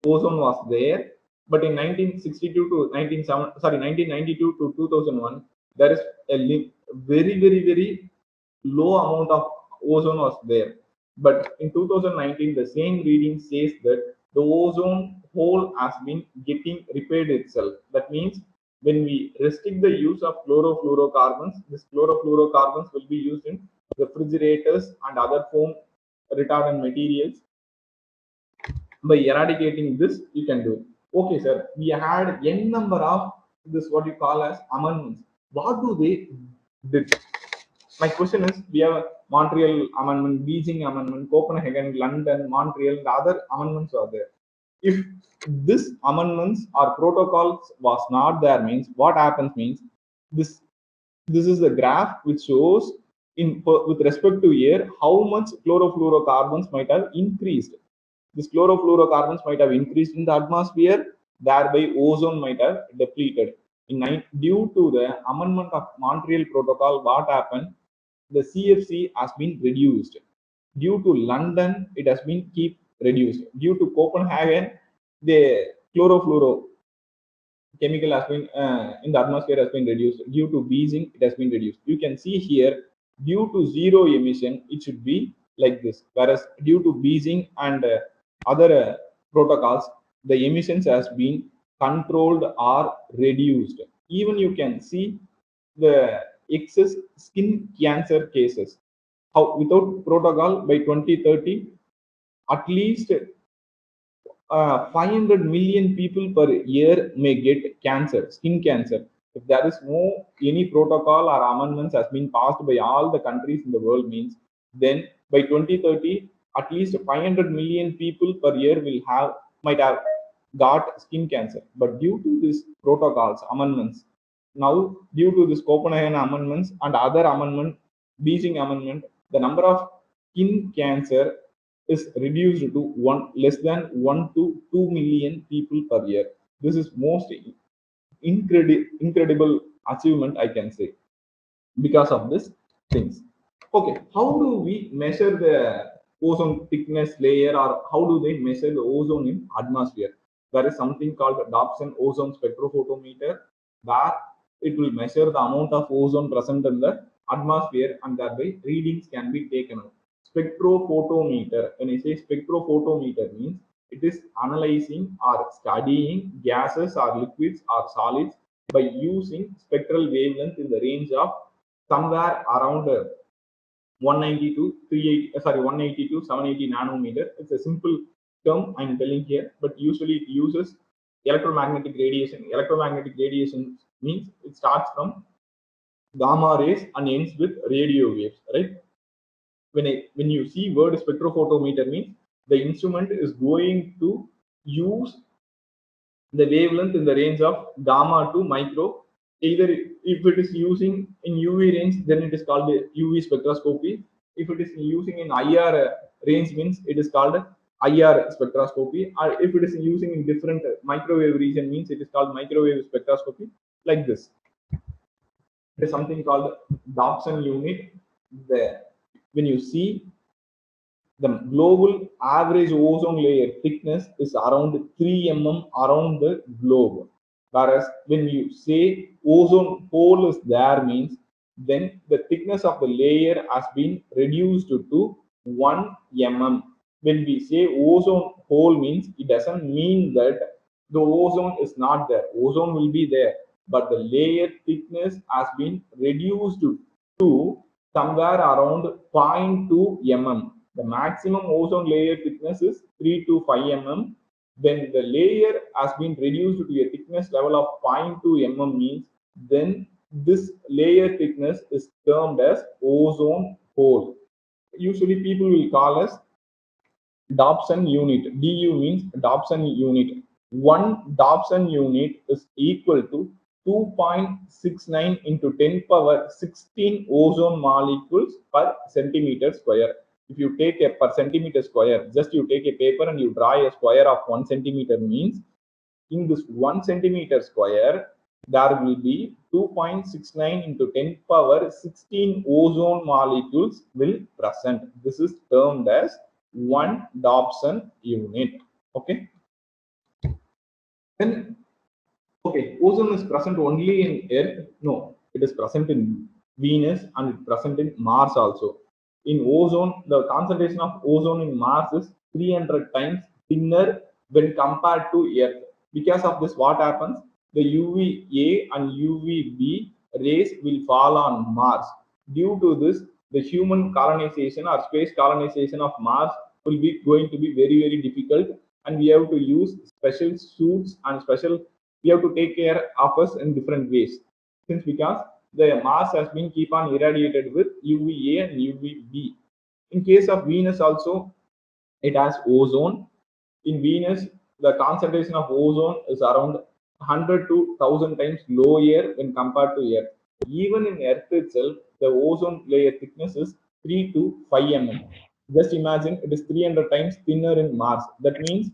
ozone was there, but in 1962 to 1992 to 2001, there is a very low amount of ozone was there. But in 2019, the same reading says that the ozone hole has been getting repaired itself. That means when we restrict the use of chlorofluorocarbons, this chlorofluorocarbons will be used in refrigerators and other foam retardant materials. By eradicating this, you can do it. Okay, sir, we had n number of this what you call as amendments. What do they did? My question is, we have Montreal Amendment, Beijing Amendment, Copenhagen, London, Montreal, the other amendments are there. If this amendments or protocols was not there, means what happens means this this is the graph which shows in with respect to air how much chlorofluorocarbons might have increased. These chlorofluorocarbons might have increased in the atmosphere, thereby ozone might have depleted. Due to the amendment of Montreal Protocol, what happened? The CFC has been reduced. Due to London, it has been keep reduced. Due to Copenhagen, the chlorofluoro chemical has been in the atmosphere has been reduced. Due to Beijing, it has been reduced. You can see here, due to zero emission, it should be like this. Whereas due to Beijing and other protocols, the emissions has been controlled or reduced. Even you can see the excess skin cancer cases. How without protocol by 2030, at least 500 million people per year may get cancer, skin cancer. If there is no any protocol or amendments has been passed by all the countries in the world, means then by 2030, at least 500 million people per year will have might have got skin cancer. But due to these protocols, amendments, now due to this Copenhagen amendments and other amendment, Beijing amendment, the number of skin cancer is reduced to less than 1 to 2 million people per year. This is most incredible achievement, I can say, because of this things. Okay, how do we measure the ozone thickness layer, or how do they measure the ozone in atmosphere? There is something called Dobson ozone spectrophotometer, where it will measure the amount of ozone present in the atmosphere, and that way readings can be taken out. Spectrophotometer, when I say spectrophotometer, means it is analyzing or studying gases or liquids or solids by using spectral wavelength in the range of somewhere around 190 to 180 to 780 nanometer. It's a simple term I'm telling here, but usually it uses electromagnetic radiation. Electromagnetic radiation means it starts from gamma rays and ends with radio waves, right? When you see word spectrophotometer, means the instrument is going to use the wavelength in the range of gamma to micro. Either if it is using in UV range, then it is called UV spectroscopy. If it is using in IR range, means it is called IR spectroscopy. Or if it is using in different microwave region, means it is called microwave spectroscopy. Like this, there is something called Dobson unit. The when you see the global average ozone layer thickness is around 3 mm around the globe. Whereas when you say ozone hole is there, means then the thickness of the layer has been reduced to 1 mm. When we say ozone hole, means it doesn't mean that the ozone is not there. Ozone will be there, but the layer thickness has been reduced to somewhere around 0.2 mm. The maximum ozone layer thickness is 3 to 5 mm. When the layer has been reduced to a thickness level of 0.2 mm, means then this layer thickness is termed as ozone hole. Usually people will call us Dobson unit. DU means Dobson unit. One Dobson unit is equal to 2.69 into 10 power 16 ozone molecules per centimeter square. If you take a per centimeter square, just you take a paper and you draw a square of 1 centimeter, means in this 1 centimeter square, there will be 2.69 into 10 power 16 ozone molecules will present. This is termed as 1 Dobson unit. Okay. Then, okay, ozone is present only in Earth. No, it is present in Venus and it present in Mars also. In ozone, the concentration of ozone in Mars is 300 times thinner when compared to Earth. Because of this, what happens? The UVA and UVB rays will fall on Mars. Due to this, the human colonization or space colonization of Mars will be going to be very, very difficult, and we have to use special suits and special, we have to take care of us in different ways, since because the Mars has been keep on irradiated with UVA and UVB. In case of Venus also, it has ozone. In Venus, the concentration of ozone is around 100 to 1000 times lower when compared to Earth. Even in Earth itself, the ozone layer thickness is 3 to 5 mm. Just imagine it is 300 times thinner in Mars. That means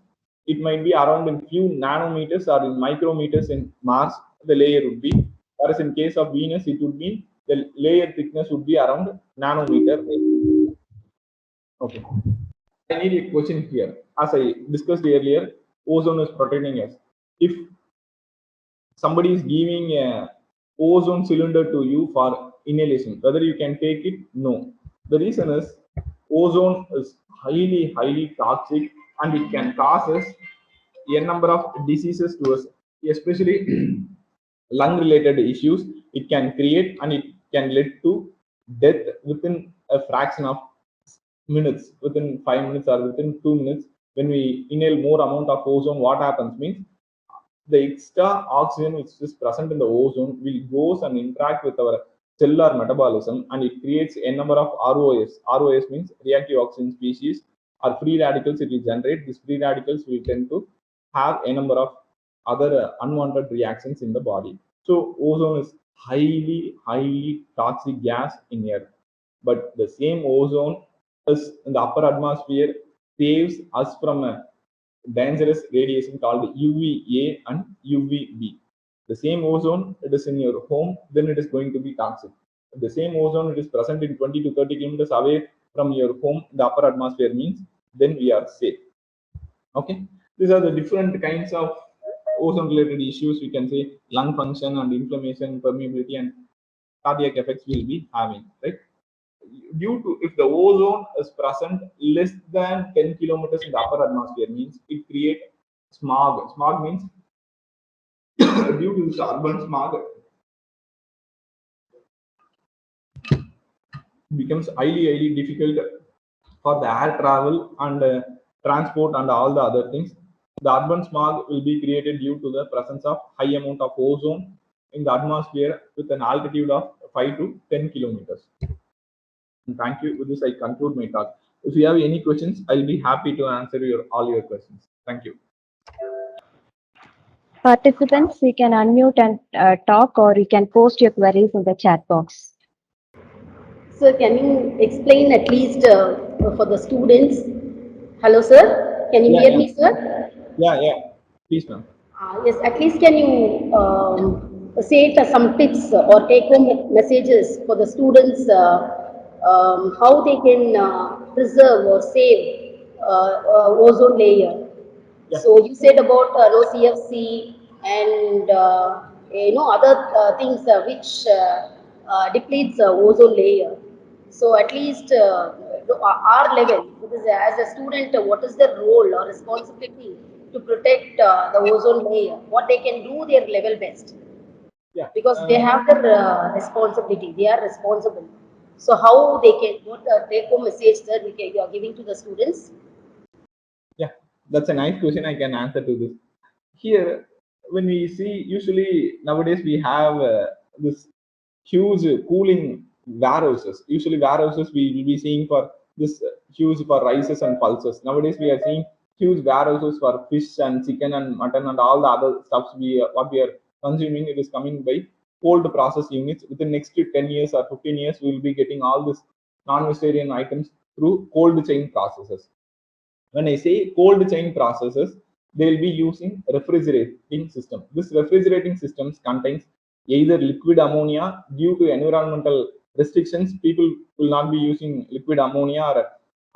it might be around in few nanometers or in micrometers in Mars, the layer would be. Whereas in case of Venus, it would be the layer thickness would be around nanometer. Okay. I need a question here. As I discussed earlier, ozone is protecting us. If somebody is giving a ozone cylinder to you for inhalation, whether you can take it, no. The reason is ozone is highly, highly toxic and it can cause us a number of diseases to us, especially lung related issues. It can create and it can lead to death within a fraction of minutes, within 5 minutes or within 2 minutes. When we inhale more amount of ozone, what happens means the extra oxygen which is present in the ozone will goes and interact with our cellular metabolism, and it creates a number of ROS. ROS means reactive oxygen species or free radicals it will generate. These free radicals will tend to have a number of other unwanted reactions in the body. So ozone is highly, highly toxic gas in air. But the same ozone is in the upper atmosphere saves us from a dangerous radiation called UVA and UVB. The same ozone, it is in your home, then it is going to be toxic. The same ozone, it is present in 20 to 30 kilometers away from your home, the upper atmosphere means, then we are safe. Okay, these are the different kinds of ozone related issues. We can say lung function and inflammation, permeability, and cardiac effects will be having, right? Due to, if the ozone is present less than 10 kilometers in the upper atmosphere means it create smog. Smog means due to this urban smog becomes highly, highly difficult for the air travel and transport and all the other things. The urban smog will be created due to the presence of high amount of ozone in the atmosphere with an altitude of 5 to 10 kilometers. And thank you. With this, I conclude my talk. If you have any questions, I'll be happy to answer all your questions. Thank you.
Participants, you can unmute and talk, or you can post your queries in the chat box.
Sir, can you explain at least for the students? Hello, sir. Can you hear me, sir?
Yeah. Please, ma'am.
Yes, at least can you say some tips or take-home messages for the students how they can preserve or save ozone layer?
Yeah.
So you said about no CFC and other things which depletes ozone layer. So at least our level, because as a student, what is their role or responsibility to protect the ozone layer? What they can do their level best,
Yeah.
because they have their responsibility. They are responsible. So how they can, what take home message that you are giving to the students?
Yeah, that's a nice question. I can answer to this. Here, when we see, usually nowadays we have this huge cooling warehouses. Usually warehouses we will be seeing for this huge for rices and pulses. Nowadays we are seeing huge warehouses for fish and chicken and mutton and all the other stuffs what we are consuming. It is coming by cold process units. Within next 10 years or 15 years, we will be getting all this non-vegetarian items through cold chain processes. When I say cold chain processes, they will be using refrigerating system. This refrigerating systems contains either liquid ammonia. Due to environmental restrictions, people will not be using liquid ammonia,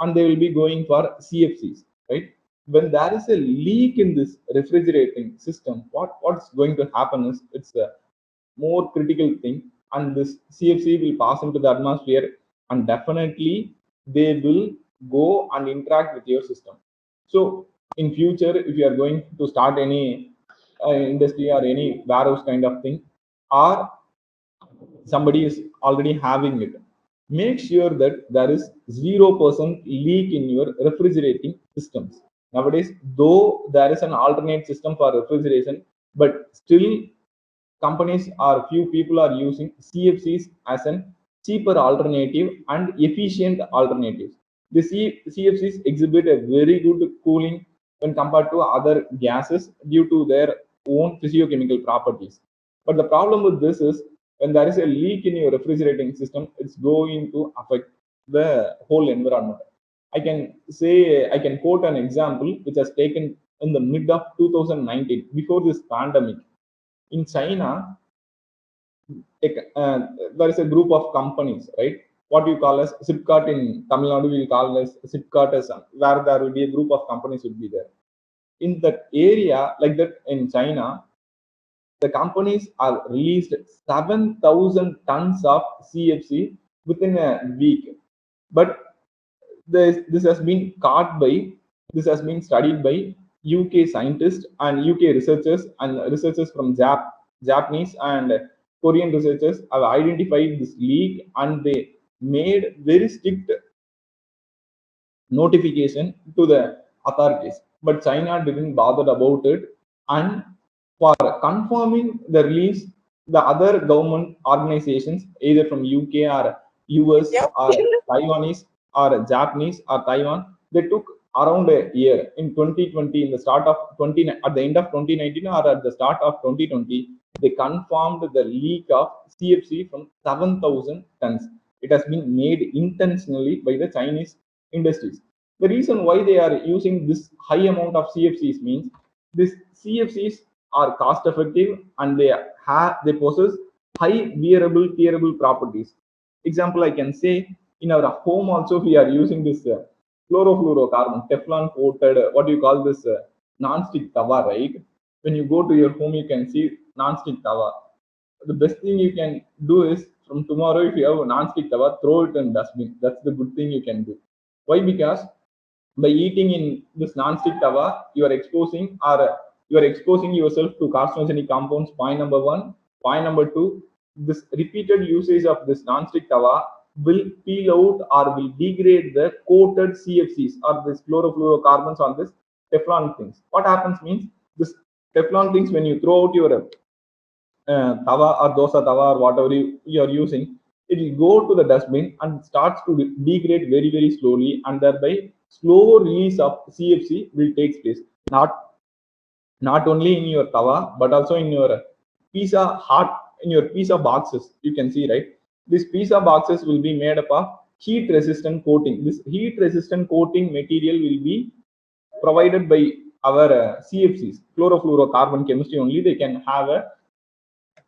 and they will be going for CFCs, right? When there is a leak in this refrigerating system, what's going to happen is it's a more critical thing, and this CFC will pass into the atmosphere, and definitely they will go and interact with your system. So in future, if you are going to start any industry or any warehouse kind of thing, or somebody is already having it, make sure that there is 0% leak in your refrigerating systems. Nowadays, though there is an alternate system for refrigeration, but still companies or few people are using CFCs as a cheaper alternative and efficient alternatives. The CFCs exhibit a very good cooling when compared to other gases due to their own physiochemical properties. But the problem with this is when there is a leak in your refrigerating system, it's going to affect the whole environment. I can quote an example which has taken in the mid of 2019 before this pandemic. In China, there is a group of companies, right? What you call as Sipcart in Tamil Nadu, we will call as Sipcart as where there will be a group of companies would be there. In that area, like that in China, the companies are released 7,000 tons of CFC within a week. But this has been caught by, this has been studied by UK scientists and UK researchers, and researchers from Japanese and Korean researchers have identified this leak, and they made very strict notification to the authorities. But China didn't bother about it, and for confirming the release, the other government organizations, either from UK or US or Taiwanese or Japanese or Taiwan, they took around a year. In 2020, in the start of 20, at the end of 2019 or at the start of 2020, they confirmed the leak of CFC from 7,000 tons. It has been made intentionally by the Chinese industries. The reason why they are using this high amount of CFCs means these CFCs are cost effective, and they possess high wearable tearable properties. Example, I can say in our home also we are using this chlorofluorocarbon Teflon coated, what do you call this, non-stick tawa, right? When you go to your home, you can see non-stick tawa. The best thing you can do is from tomorrow, if you have a non-stick tawa, throw it in dustbin. That's the good thing you can do. Why? Because by eating in this non-stick tawa, you are exposing yourself to carcinogenic compounds. Point number one. Point number two, this repeated usage of this non-stick tawa will peel out or will degrade the coated CFCs or this chlorofluorocarbons on this Teflon things. What happens means this Teflon things, when you throw out your tawa or dosa tawa or whatever you are using, it will go to the dustbin and starts to degrade very, very slowly, and thereby slow release of CFC will take place. Not only in your tawa, but also in your pizza hot, in your pizza boxes. You can see, right? These pizza boxes will be made up of heat resistant coating. This heat resistant coating material will be provided by our CFCs, chlorofluorocarbon chemistry only. They can have a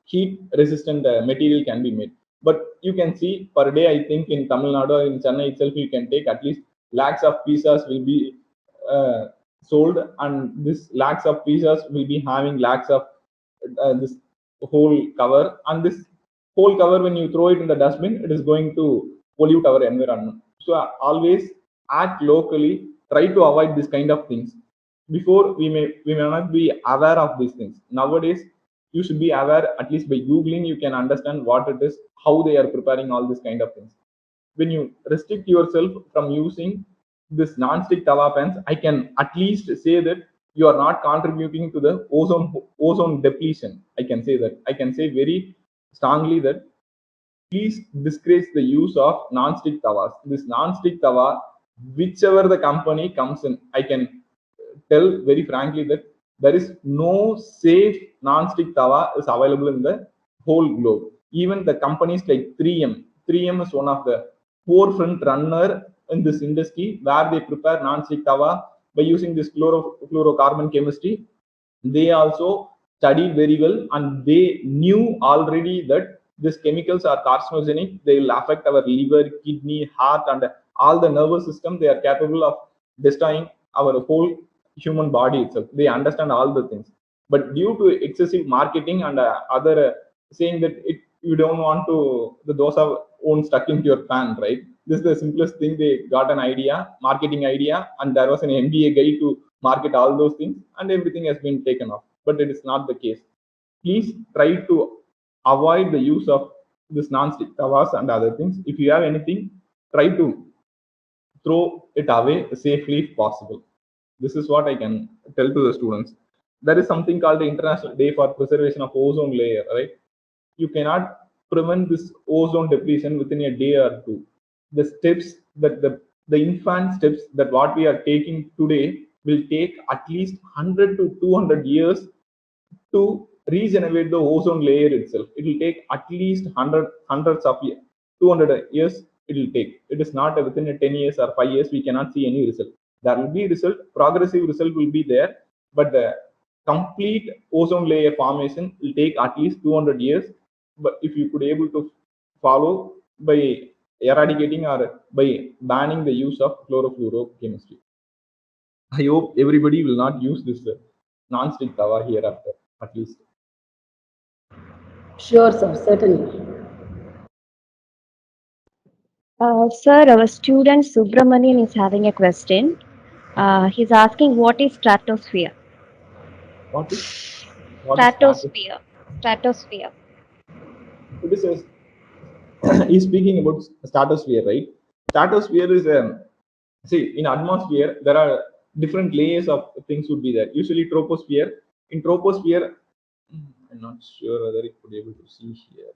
heat resistant material can be made. But you can see per day, I think in Tamil Nadu or in Chennai itself, you can take at least lakhs of pizzas will be sold, and this lakhs of pizzas will be having lakhs of this whole cover, and this whole cover, when you throw it in the dustbin, it is going to pollute our environment. So always act locally, try to avoid this kind of things. Before we may not be aware of these things. Nowadays you should be aware, at least by googling you can understand what it is, how they are preparing all these kind of things. When you restrict yourself from using this non-stick tawa pans, I can at least say that you are not contributing to the ozone depletion. I can say that. I can say very strongly that please discourage the use of non-stick tawas. This non-stick tawa, whichever the company comes in, I can tell very frankly that there is no safe non-stick tawa is available in the whole globe. Even the companies like 3M, 3M is one of the forefront runner in this industry, where they prepare non-stick tawa by using this fluorocarbon chemistry, they also studied very well and they knew already that these chemicals are carcinogenic. They will affect our liver, kidney, heart, and all the nervous system. They are capable of destroying our whole human body itself. They understand all the things, but due to excessive marketing and other saying that you don't want to the dosa won't stuck into your pan, right? This is the simplest thing. They got an idea, marketing idea, and there was an MBA guy to market all those things, and everything has been taken off. But it is not the case. Please try to avoid the use of this non-stick tawas and other things. If you have anything, try to throw it away safely if possible. This is what I can tell to the students. There is something called the International Day for Preservation of Ozone Layer, right? You cannot prevent this ozone depletion within a day or two. The steps that the infant steps that what we are taking today will take at least 100 to 200 years to regenerate the ozone layer itself. It will take at least hundreds of years, 200 years it will take. It is not within a 10 years or 5 years we cannot see any result. There will be result, progressive result will be there, but the complete ozone layer formation will take at least 200 years. But if you could able to follow by eradicating or by banning the use of chlorofluorochemistry. I hope everybody will not use this non-stick tawa hereafter, at least.
Sure, sir, certainly.
Sir, our student Subramanian is having a question. He's asking, what is stratosphere?
What is
Stratosphere. Stratosphere.
It is he's speaking about stratosphere, right? Stratosphere is see, in atmosphere there are different layers of things would be there. Usually troposphere. In troposphere, I'm not sure whether it could be able to see here.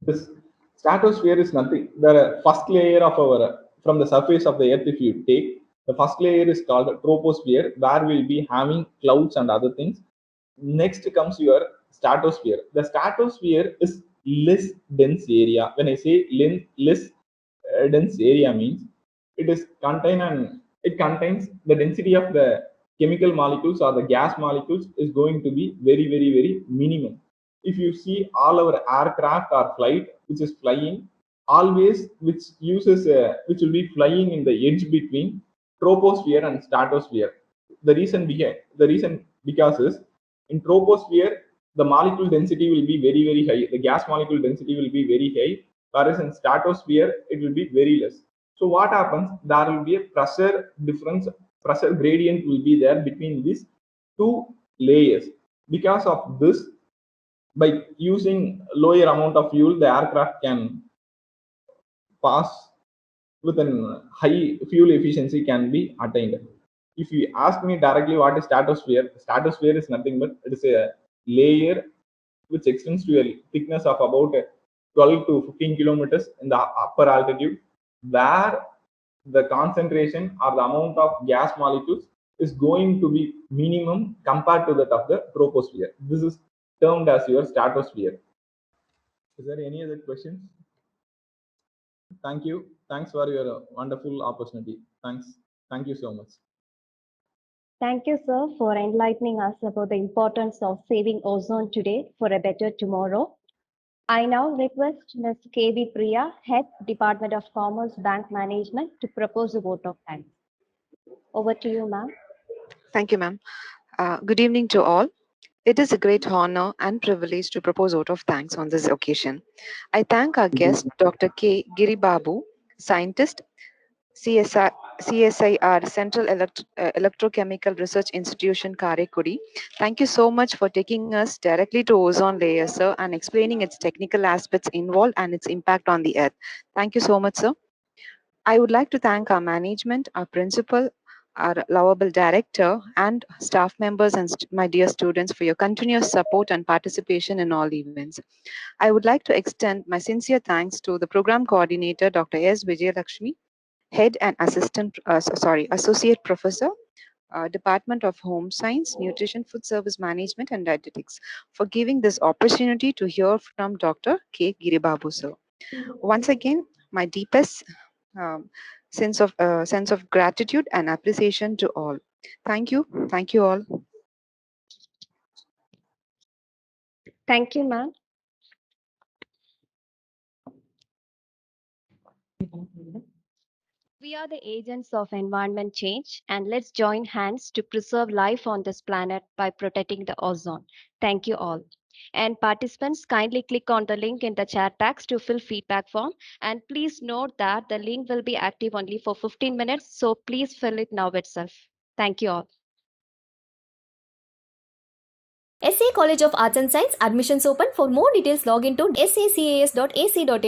This stratosphere is nothing. The first layer of our from the surface of the earth, if you take the first layer is called troposphere, where we'll be having clouds and other things. Next comes your stratosphere. The stratosphere is less dense area. When I say less dense area means it is contain and it contains the density of the chemical molecules or the gas molecules is going to be very minimum. If you see all our aircraft or flight which is flying always which uses which will be flying in the edge between troposphere and stratosphere. The reason because is in troposphere the molecule density will be very high, the gas molecule density will be very high, whereas in stratosphere it will be very less. So what happens, there will be a pressure difference, pressure gradient will be there between these two layers. Because of this, by using lower amount of fuel the aircraft can pass with a high fuel efficiency can be attained. If you ask me directly what is stratosphere is nothing but it is a layer which extends to a thickness of about 12 to 15 kilometers in the upper altitude, where the concentration or the amount of gas molecules is going to be minimum compared to that of the troposphere. This is termed as your stratosphere. Is there any other questions? Thank you. Thanks for your wonderful opportunity. Thank you so much.
Thank you, sir, for enlightening us about the importance of saving ozone today for a better tomorrow. I now request Ms. K.B. Priya, Head, Department of Commerce, Bank Management, to propose a vote of thanks. Over to you, ma'am.
Thank you, ma'am. Good evening to all. It is a great honor and privilege to propose vote of thanks on this occasion. I thank our guest, Dr. K. Giribabu, scientist, CSIR, Central Electrochemical Research Institution, Karaikudi. Thank you so much for taking us directly to ozone layer, sir, and explaining its technical aspects involved and its impact on the earth. Thank you so much, sir. I would like to thank our management, our principal, our lovable director, and staff members and my dear students for your continuous support and participation in all events. I would like to extend my sincere thanks to the program coordinator, Dr. S. Vijayalakshmi, Head and Associate Professor, Department of Home Science, Nutrition, Food Service Management, and Dietetics, for giving this opportunity to hear from Dr. K. Giribabu, sir. Once again, My deepest sense of gratitude and appreciation to all. Thank you all.
Thank you, ma'am. We are the agents of environment change, and let's join hands to preserve life on this planet by protecting the ozone. Thank you all. And participants, kindly click on the link in the chat box to fill feedback form. And please note that the link will be active only for 15 minutes, so please fill it now itself. Thank you all.
SA College of Arts and Science admissions open. For more details log into sacas.ac.in.